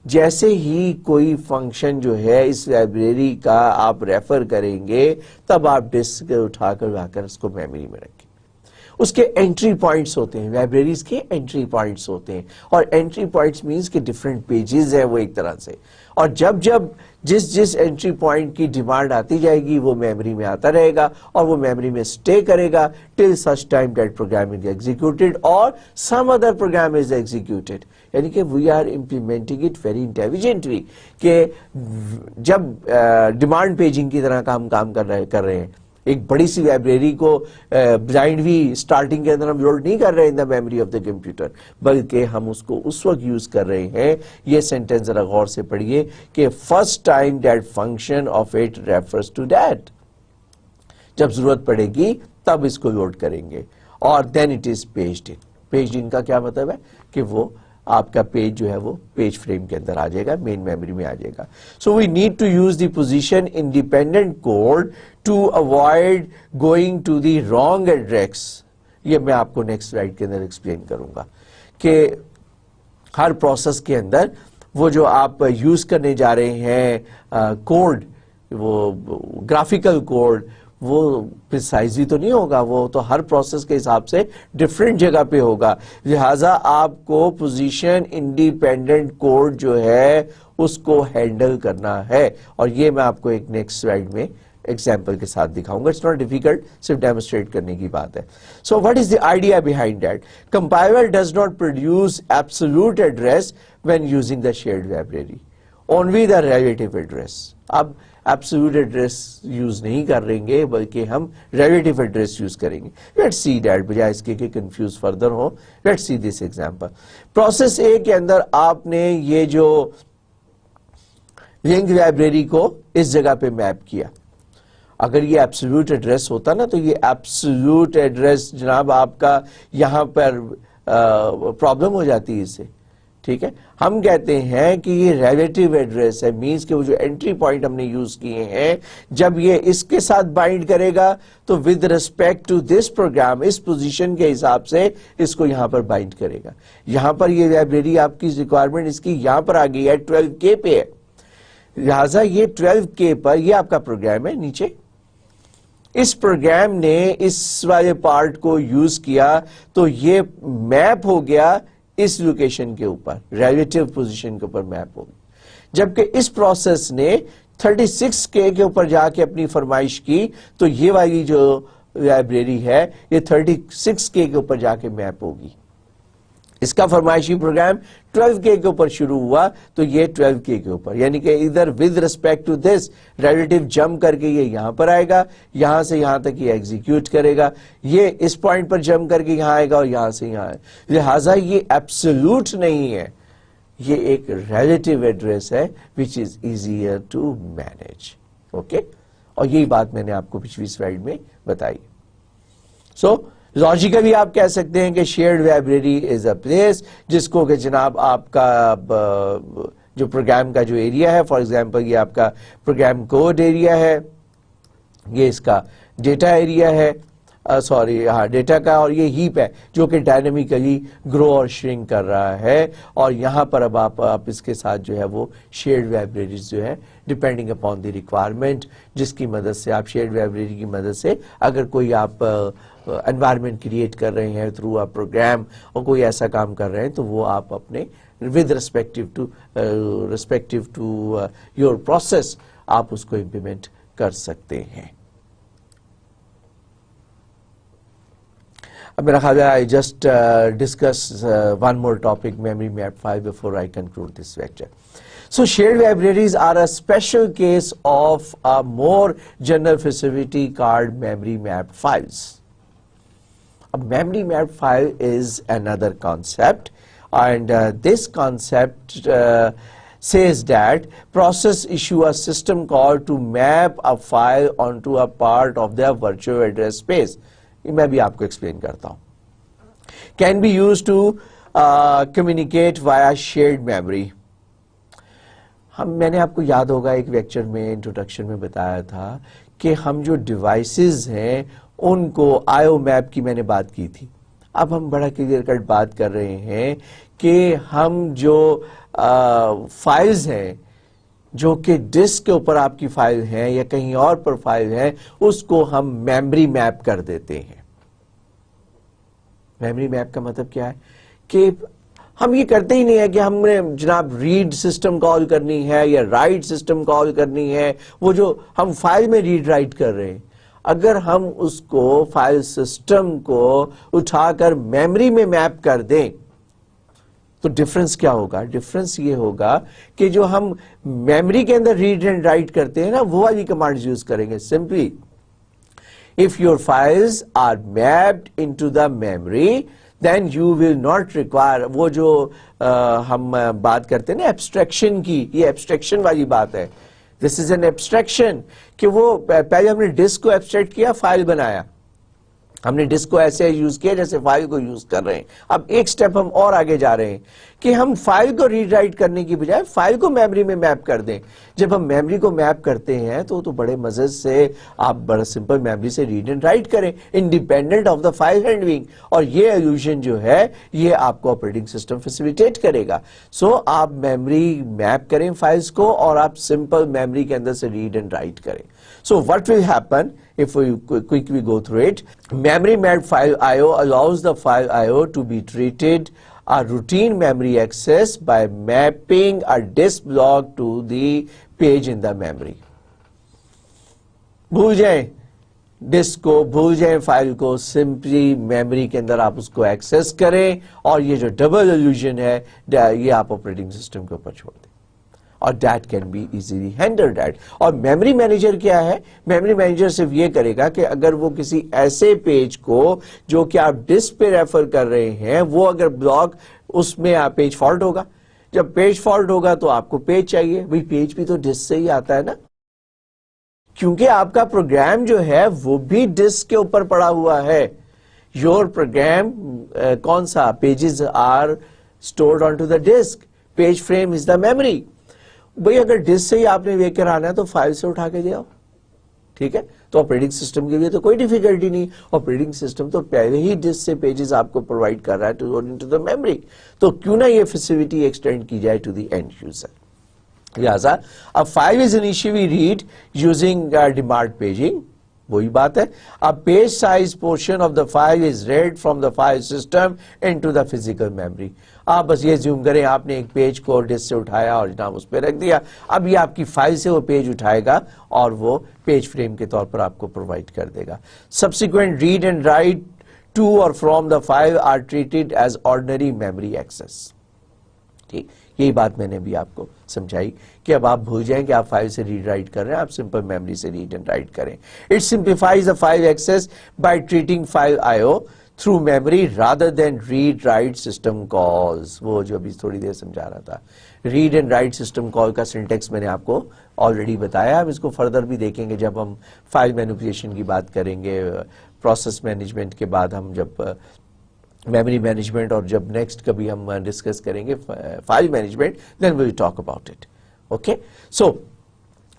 جیسے ہی کوئی فنکشن جو ہے اس لائبریری کا آپ ریفر کریں گے تب آپ ڈسک اٹھا کر لا کر اس کو میموری میں رکھیں. اس کے انٹری پوائنٹس ہوتے ہیں، لائبریریز کے انٹری پوائنٹس ہوتے ہیں، اور انٹری پوائنٹس مینس کہ ڈفرینٹ پیجز ہیں وہ ایک طرح سے، اور جب جس انٹری پوائنٹ کی ڈیمانڈ آتی جائے گی وہ میموری میں آتا رہے گا اور وہ میموری میں اسٹے کرے گا till such time that program is executed اور some other program is executed. یعنی کہ we are implementing it very intelligently کہ جب ڈیمانڈ پیجنگ کی طرح کا ہم کام کر رہے ہیں، ایک بڑی سی لائبریری کو بلائنڈلی اسٹارٹنگ کے اندر ہم لوڈ نہیں کر رہے in the memory of the computer, بلکہ ہم اس کو اس وقت یوز کر رہے ہیں. یہ سینٹینس ذرا غور سے پڑھیے کہ first time that function of it refers to that. جب ضرورت پڑے گی تب اس کو لوڈ کریں گے. اور then it is paged in. Paged in کا کیا مطلب ہے کہ وہ آپ کا پیج جو ہے وہ پیج فریم کے اندر آ جائے گا، مین میموری میں آ جائے گا. So we need to use the position independent code to avoid going to the wrong address. یہ میں آپ کو نیکسٹ سلائیڈ کے اندر ایکسپلین کروں گا کہ ہر پروسیس کے اندر وہ جو آپ یوز کرنے جا رہے ہیں کوڈ، وہ گرافیکل کوڈ، وہ پریسائزلی تو نہیں ہوگا، وہ تو ہر پروسیس کے حساب سے ڈفرینٹ جگہ پہ ہوگا. لہٰذا آپ کو پوزیشن انڈیپینڈنٹ کوڈ جو ہے اس کو ہینڈل کرنا ہے، اور یہ میں آپ کو ایک نیکسٹ سلائیڈ میں ایگزامپل کے ساتھ دکھاؤں گا. اٹس ناٹ ڈیفیکلٹ، صرف ڈیمونسٹریٹ کرنے کی بات ہے. So what is the idea behind that? Compiler does not produce absolute address when using the shared library, only the relative address. اب ایبسولوٹ ایڈریس یوز نہیں کر رہیں گے بلکہ ہم ریلیٹیو ایڈریس یوز کریں گے. لیٹس سی دیٹ، بجائے اس کے کہ کنفیوز فردر ہو، let's see this example. Process A کے اندر آپ نے یہ جو لنک لائبریری کو اس جگہ پہ میپ کیا. اگر یہ ایبسولوٹ ایڈریس ہوتا نا تو یہ ایبسولوٹ ایڈریس جناب آپ کا یہاں پر پرابلم ہو جاتی ہے اس سے. ٹھیک ہے، ہم کہتے ہیں کہ یہ ریلیٹیو ایڈریس ہے، مینس کہ وہ جو انٹری پوائنٹ ہم نے یوز کیے ہیں جب یہ اس کے ساتھ بائنڈ کرے گا تو with respect to this program اس پوزیشن کے حساب سے اس کو یہاں پر بائنڈ کرے گا. یہاں پر یہ لائبریری آپ کی ریکوائرمنٹ اس کی یہاں پر آ گئی ہے 12K پہ ہے، لہٰذا یہ 12K پر یہ آپ کا پروگرام ہے. نیچے اس پروگرام نے اس والے پارٹ کو یوز کیا تو یہ میپ ہو گیا اس لوکیشن کے اوپر، ریلیٹیو پوزیشن کے اوپر میپ ہوگی. جبکہ اس پروسیس نے 36K کے اوپر جا کے اپنی فرمائش کی تو یہ والی جو لائبریری ہے یہ 36K کے اوپر جا کے میپ ہوگی. اس کا فرمائشی پروگرام 12K کے اوپر شروع ہوا تو یہ 12K کے اوپر، یعنی کہ ادھر with respect to this relative jump کر کے یہ یہاں پر آئے گا، یہاں سے یہاں تک یہ ایگزیکیوٹ کرے گا، یہ اس پوائنٹ پر جمپ کر کے یہاں آئے گا اور یہاں سے یہاں آئے گا. لہٰذا یہ ایبسولوٹ نہیں ہے، یہ ایک ریلیٹیو ایڈریس ہے which is easier to manage. Okay, اور یہی بات میں نے آپ کو پچھلی سلائیڈ میں بتائی. سو لاجیکلی آپ کہہ سکتے ہیں کہ shared library is a place جس کو کہ جناب آپ کا جو پروگرام کا جو ایریا ہے، فار ایگزامپل یہ آپ کا پروگرام کوڈ ایریا ہے، یہ اس کا ڈیٹا ایریا ہے، ڈیٹا کا، اور یہ ہیپ ہے جو کہ ڈائنامکلی گرو اور شرنک کر رہا ہے. اور یہاں پر اب آپ اس کے ساتھ جو ہے وہ شیئرڈ لائبریریز جو ہے ڈیپینڈنگ اپون دی ریکوائرمنٹ، جس کی مدد سے آپ شیئرڈ لائبریری کی مدد سے اگر کوئی آپ انوائرمنٹ کریٹ کر رہے ہیں تھرو آپ پروگرام اور کوئی ایسا کام کر رہے ہیں تو وہ آپ اپنے with respective to your process آپ اس کو امپلیمنٹ کر سکتے ہیں. اب میرا خیال ہے I just discuss one more topic, memory map file, before I conclude this lecture. So shared libraries are a special case of a more general facility called memory mapped files. A memory mapped file is another concept, and this concept says that process issue a system call to map a file onto a part of their virtual address space. میں بھی آپ کو explain کرتا ہوں. Can be use to communicate via shared memory. میں نے آپ کو یاد ہوگا ایک لیکچر میں انٹروڈکشن میں بتایا تھا کہ ہم جو ڈیوائسز ہیں ان کو آئیو میپ کی میں نے بات کی تھی. اب ہم بڑا کلیئر کٹ بات کر رہے ہیں کہ ہم جو فائلز ہیں جو کہ ڈسک کے اوپر آپ کی فائل ہیں یا کہیں اور پر فائل ہیں اس کو ہم میموری میپ کر دیتے ہیں. میموری میپ کا مطلب کیا ہے کہ ہم یہ کرتے ہی نہیں ہے کہ ہم نے جناب ریڈ سسٹم کال کرنی ہے یا رائٹ سسٹم کال کرنی ہے، وہ جو ہم فائل میں ریڈ رائٹ کر رہے ہیں اگر ہم اس کو فائل سسٹم کو اٹھا کر میموری میں میپ کر دیں تو ڈفرنس کیا ہوگا؟ ڈفرنس یہ ہوگا کہ جو ہم میموری کے اندر ریڈ اینڈ رائٹ کرتے ہیں نا وہ والی کمانڈ یوز کریں گے. Simply if your files are mapped into the memory then you will not require وہ جو ہم بات کرتے ہیں نا ایبسٹریکشن کی، یہ ایبسٹریکشن والی بات ہے. this is an abstraction کہ وہ پہلے ہم نے ڈسک کو ایبسٹریکٹ کیا، فائل بنایا، ہم نے ڈسک کو ایسے یوز کیا جیسے فائل کو یوز کر رہے ہیں. اب ایک سٹیپ ہم اور آگے جا رہے ہیں کہ ہم فائل کو ریڈ رائٹ کرنے کی بجائے فائل کو میموری میں میپ کر دیں. جب ہم میموری کو میپ کرتے ہیں تو بڑے مزے سے آپ بڑا سمپل میموری سے ریڈ اینڈ رائٹ کریں independent of the file handling, اور یہ ایلوژن جو ہے یہ آپ کو آپریٹنگ سسٹم فیسیلیٹیٹ کرے گا. سو آپ میموری میپ کریں فائلز کو اور آپ سمپل میموری کے اندر سے ریڈ اینڈ رائٹ کریں. So what will happen if we quickly go through it? Memory mapped file I/O allows the file I/O to be treated a routine memory access by mapping a disk block to the page in the memory. بھول جائیں disk کو، بھول جائیں file کو، simply memory کے اندر آپ اس کو ایکسس کریں اور یہ جو ڈبل ایلوژن ہے یہ آپ آپریٹنگ سسٹم کے اوپر چھوڑ دیں اور that can be easily handled at. اور میموری مینیجر کیا ہے؟ میموری مینیجر صرف یہ کرے گا کہ اگر وہ کسی ایسے پیج کو جو کہ آپ ڈسک پہ ریفر کر رہے ہیں وہ اگر بلاک اس میں پیج فالٹ ہوگا، جب پیج فالٹ ہوگا تو آپ کو پیج چاہیے، وہی پیج بھی تو ڈسک سے ہی آتا ہے نا، کیونکہ آپ کا پروگرام جو ہے وہ بھی ڈسک کے اوپر پڑا ہوا ہے. یور پروگرام کون سا؟ Pages are stored on to the disk, page frame is the memory. بھئی اگر ڈسک سے ہی آپ نے لے کر آنا ہے تو فائل سے اٹھا کے دے آؤ، ٹھیک ہے؟ تو آپریٹنگ سسٹم کے لیے تو کوئی ڈیفیکلٹی نہیں، آپریٹنگ سسٹم تو پہلے ہی ڈسک سے پیجز آپ کو پرووائڈ کر رہا ہے ٹو دا میموری، تو کیوں نہ یہ فیسیلٹی ایکسٹینڈ کی جائے ٹو دی اینڈ یوزر. لہٰذا a file is initially read using demarked paging. وہی بات ہے. A page size portion of the file is read from the file system into the physical memory. آپ بس یہ zoom کریں، آپ نے ایک پیج کو ڈسک سے اٹھایا اور جناب اس پہ رکھ دیا، اب یہ آپ کی فائل سے وہ پیج اٹھائے گا اور وہ پیج فریم کے طور پر آپ کو پرووائڈ کر دے گا. Subsequent read and write to or from the file are treated as ordinary memory access. ٹھیک, یہی بات میں نے بھی آپ کو سمجھائی کہ اب آپ بھول جائیں کہ آپ فائل سے ریڈ رائٹ کر رہے ہیں, آپ سمپل میموری سے ریڈ اینڈ رائٹ کریں. It simplifies the file access by treating file IO through memory rather than read write system calls. وہ جو ابھی تھوڑی دیر سمجھا رہا تھا, read and write system call کا سنٹیکس میں نے آپ کو آلریڈی بتایا. ہم اس کو فردر بھی دیکھیں گے جب ہم فائل مینیپولیشن کی بات کریں گے, پروسیس مینجمنٹ کے بعد ہم جب میموری مینجمنٹ, اور جب نیکسٹ کبھی ہم ڈسکس کریں گے file management, then we'll talk about it. Okay, so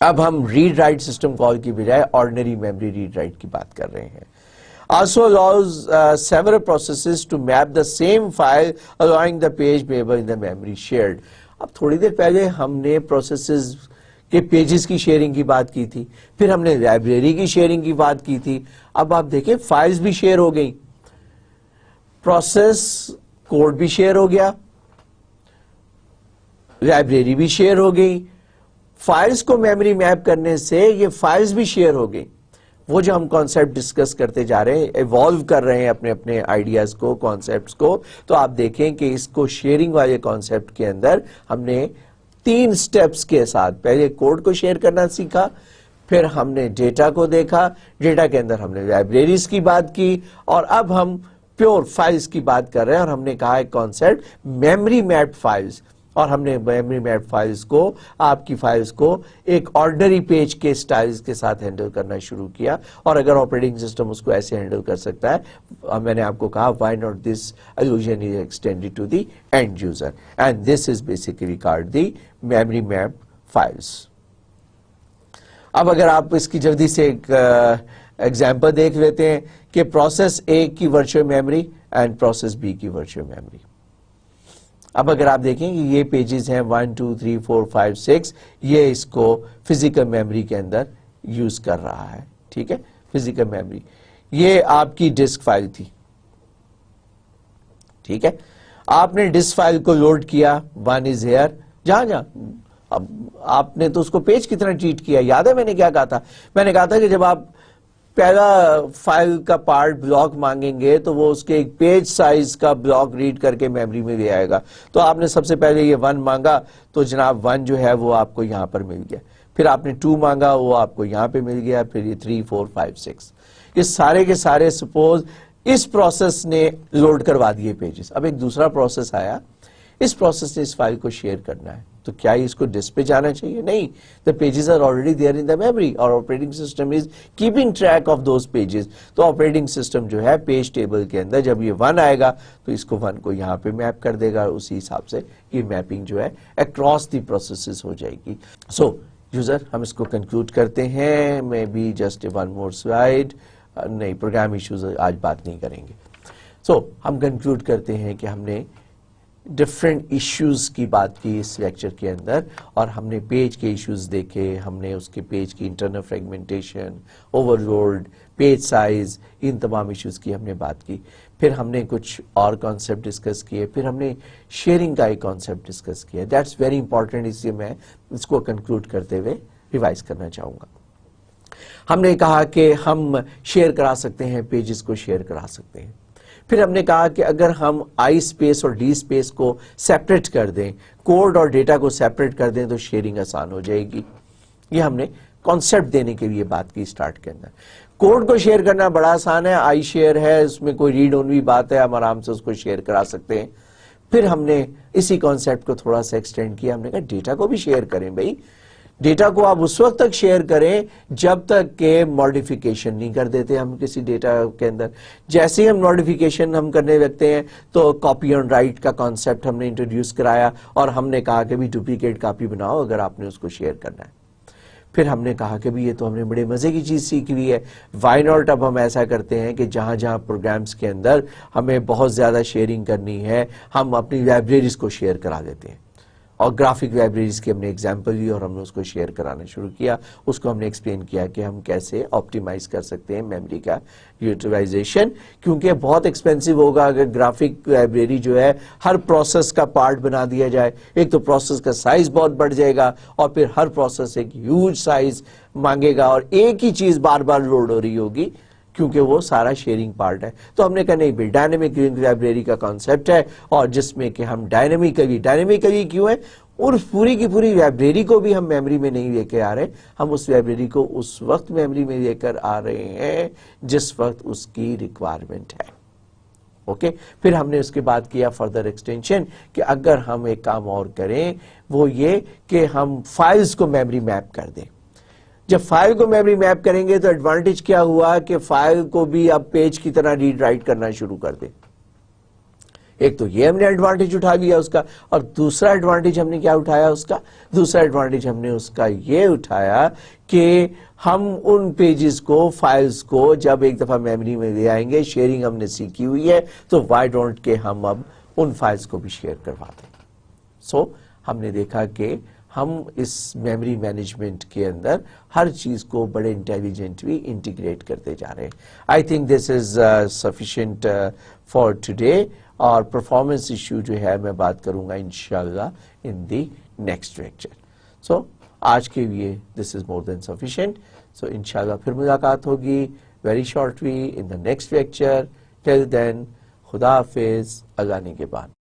اب ہم ریڈ رائٹ سسٹم کال کی بجائے آرڈنری میموری ریڈ رائٹ کی بات کر رہے ہیں. Also allows several processes to map the same file, allowing the page payable in the memory shared. اب تھوڑی دیر پہلے ہم نے پروسیسز کے پیجز کی شیئرنگ کی بات کی تھی, پھر ہم نے لائبریری کی شیئرنگ کی بات کی تھی. اب آپ دیکھیں فائلز بھی شیئر ہو گئی, پروسیس کوڈ بھی شیئر ہو گیا, لائبریری بھی شیئر ہو گئی. فائلز کو میموری میپ کرنے سے یہ فائلز بھی شیئر ہو گئی. وہ جو ہم کانسیپٹ ڈسکس کرتے جا رہے ہیں, ایوالو کر رہے ہیں اپنے اپنے آئیڈیاز کو, کانسیپٹس کو, تو آپ دیکھیں کہ اس کو شیئرنگ والے کانسیپٹ کے اندر ہم نے 3 سٹیپس کے ساتھ پہلے کوڈ کو شیئر کرنا سیکھا, پھر ہم نے ڈیٹا کو دیکھا, ڈیٹا کے اندر ہم نے لائبریریز کی بات کی, اور اب ہم پیور فائلز کی بات کر رہے ہیں. اور ہم نے کہا ایک کانسیپٹ میموری میپڈ فائلز, اور ہم نے میموری میپڈ فائلز کو, آپ کی فائلز کو ایک آرڈنری پیج کے سٹائلز کے ساتھ ہینڈل کرنا شروع کیا. اور اگر آپریٹنگ سسٹم اس کو ایسے ہینڈل کر سکتا ہے, میں نے آپ کو کہا why not this illusion is extended to the end user, and this is basically called the memory mapped files. اب اگر آپ اس کی جلدی سے ایک ایگزامپل دیکھ لیتے ہیں کہ پروسیس A کی virtual memory and process B کی ورچوئل میموری. اب اگر آپ دیکھیں کہ یہ پیجز ہیں 1 2 3 4 5 6, یہ اس کو فزیکل میموری کے اندر یوز کر رہا ہے. ٹھیک ہے, فزیکل میموری, یہ آپ کی ڈسک فائل تھی. ٹھیک ہے, آپ نے ڈسک فائل کو لوڈ کیا, 1 is here, جہاں اب آپ نے تو اس کو پیج کی طرح ٹریٹ کیا. یاد ہے میں نے کیا کہا تھا؟ میں نے کہا تھا کہ جب آپ پہلا فائل کا پارٹ بلاک مانگیں گے تو وہ اس کے ایک پیج سائز کا بلاک ریڈ کر کے میموری میں لے آئے گا. تو آپ نے سب سے پہلے یہ 1 مانگا, تو جناب 1 جو ہے وہ آپ کو یہاں پر مل گیا. پھر آپ نے 2 مانگا, وہ آپ کو یہاں پہ مل گیا. پھر یہ 3 4 5 6, یہ سارے کے سارے سپوز اس پروسیس نے لوڈ کروا دیے پیجز. اب ایک دوسرا پروسیس آیا, اس پروسیس نے اس فائل کو شیئر کرنا ہے, تو کیا اس کو ڈسک پہ جانا چاہیے؟ نہیں. The pages are already there in the memory, اور operating system is keeping track of those pages. تو operating system جو ہے پیج ٹیبل کے اندر جب یہ 1 آئے گا تو اس کو 1 کو یہاں پہ میپ کر دے گا. اسی حساب سے یہ میپنگ جو ہے across the processes ہو جائے گی. So یوزر, ہم اس کو کنکلوڈ کرتے ہیں. میں بھی جسٹ 1 more slide, نہیں پروگرام ایشوز آج بات نہیں کریں گے. So ہم کنکلوڈ کرتے ہیں کہ ہم نے ڈفرینٹ ایشوز کی بات کی اس لیکچر کے اندر, اور ہم نے پیج کے ایشوز دیکھے, ہم نے اس کے پیج کی internal fragmentation, overload, page size, ان تمام ایشوز کی ہم نے بات کی. پھر ہم نے کچھ اور کانسیپٹ ڈسکس کیے, پھر ہم نے شیئرنگ کا ایک کانسیپٹ ڈسکس کیا. دیٹس ویری امپورٹنٹ, اس لیے میں اس کو کنکلوڈ کرتے ہوئے ریوائز کرنا چاہوں گا. ہم نے کہا کہ ہم شیئر کرا سکتے ہیں, پیجز کو شیئر کرا سکتے ہیں. پھر ہم نے کہا کہ اگر ہم آئی اسپیس اور ڈی اسپیس کو سیپریٹ کر دیں, کوڈ اور ڈیٹا کو سیپریٹ کر دیں, تو شیئرنگ آسان ہو جائے گی. یہ ہم نے کانسیپٹ دینے کے لیے بات کی اسٹارٹ کے اندر. کوڈ کو شیئر کرنا بڑا آسان ہے, آئی شیئر ہے, اس میں کوئی ریڈ اونلی بات ہے, ہم آرام سے اس کو شیئر کرا سکتے ہیں. پھر ہم نے اسی کانسیپٹ کو تھوڑا سا ایکسٹینڈ کیا, ہم نے کہا ڈیٹا کو بھی شیئر کریں. بھائی ڈیٹا کو آپ اس وقت تک شیئر کریں جب تک کہ ماڈیفیکیشن نہیں کر دیتے ہم کسی ڈیٹا کے اندر. جیسے ہی ہم ماڈیفیکیشن ہم کرنے لگتے ہیں تو کاپی اینڈ رائٹ کا کانسیپٹ ہم نے انٹروڈیوس کرایا, اور ہم نے کہا کہ بھی ڈپلیکیٹ کاپی بناؤ اگر آپ نے اس کو شیئر کرنا ہے. پھر ہم نے کہا کہ بھی یہ تو ہم نے بڑے مزے کی چیز سیکھ لی ہے, وائی ناٹ اب ہم ایسا کرتے ہیں کہ جہاں جہاں پروگرامز کے اندر ہمیں بہت زیادہ شیئرنگ کرنی ہے, ہم اپنی لائبریریز کو شیئر کرا دیتے ہیں. اور گرافک لائبریریز کی ہم نے ایگزامپل لی اور ہم نے اس کو شیئر کرانا شروع کیا. اس کو ہم نے ایکسپلین کیا کہ ہم کیسے آپٹیمائز کر سکتے ہیں میموری کا یوٹیلائزیشن, کیونکہ بہت ایکسپینسو ہوگا اگر گرافک لائبریری جو ہے ہر پروسیس کا پارٹ بنا دیا جائے. ایک تو پروسیس کا سائز بہت بڑھ جائے گا, اور پھر ہر پروسیس ایک ہیوج سائز مانگے گا, اور ایک ہی چیز بار بار لوڈ ہو رہی ہوگی, کیونکہ وہ سارا شیئرنگ پارٹ ہے. تو ہم نے کہا نہیں بھائی ڈائنامک ویونگ لائبریری کا کانسیپٹ ہے اور جس میں کہ ہم ڈائنامکلی کیوں ہے، اور پوری کی پوری لائبریری کو بھی ہم میموری میں نہیں لے کے آ رہے، ہم اس لائبریری کو اس وقت میموری میں لے کر آ رہے ہیں جس وقت اس کی ریکوائرمنٹ ہے. اوکے، پھر ہم نے اس کے بعد کیا فردر ایکسٹینشن کہ اگر ہم ایک کام اور کریں وہ یہ کہ ہم فائلز کو میموری میپ کر دیں. جب فائل کو میموری میپ کریں گے تو ایڈوانٹیج کیا ہوا کہ فائل کو بھی اب پیج کی طرح ریڈ رائٹ کرنا شروع کر دیں. ایک تو یہ ہم نے ایڈوانٹیج اٹھا لیا اس کا، اور دوسرا ایڈوانٹیج ہم نے کیا اٹھایا اس کا؟ دوسرا ایڈوانٹیج ہم نے اس کا یہ اٹھایا کہ ہم ان پیجز کو، فائلز کو جب ایک دفعہ میموری میں لے آئیں گے، شیئرنگ ہم نے سیکھی ہوئی ہے تو وائی ڈونٹ کہ ہم اب ان فائلز کو بھی شیئر کروا دیں. سو ہم نے دیکھا کہ ہم اس میموری مینجمنٹ کے اندر ہر چیز کو بڑے انٹیلیجنٹلی انٹیگریٹ کرتے جا رہے ہیں. I think this is sufficient for today, اور پرفارمنس ایشو جو ہے میں بات کروں گا انشاءاللہ ان دی نیکسٹ لیکچر. سو آج کے لیے دس از مور دین سفیشینٹ. سو انشاءاللہ پھر ملاقات ہوگی very shortly in the next lecture. Till then خدا حافظ، اللہ نگہبان.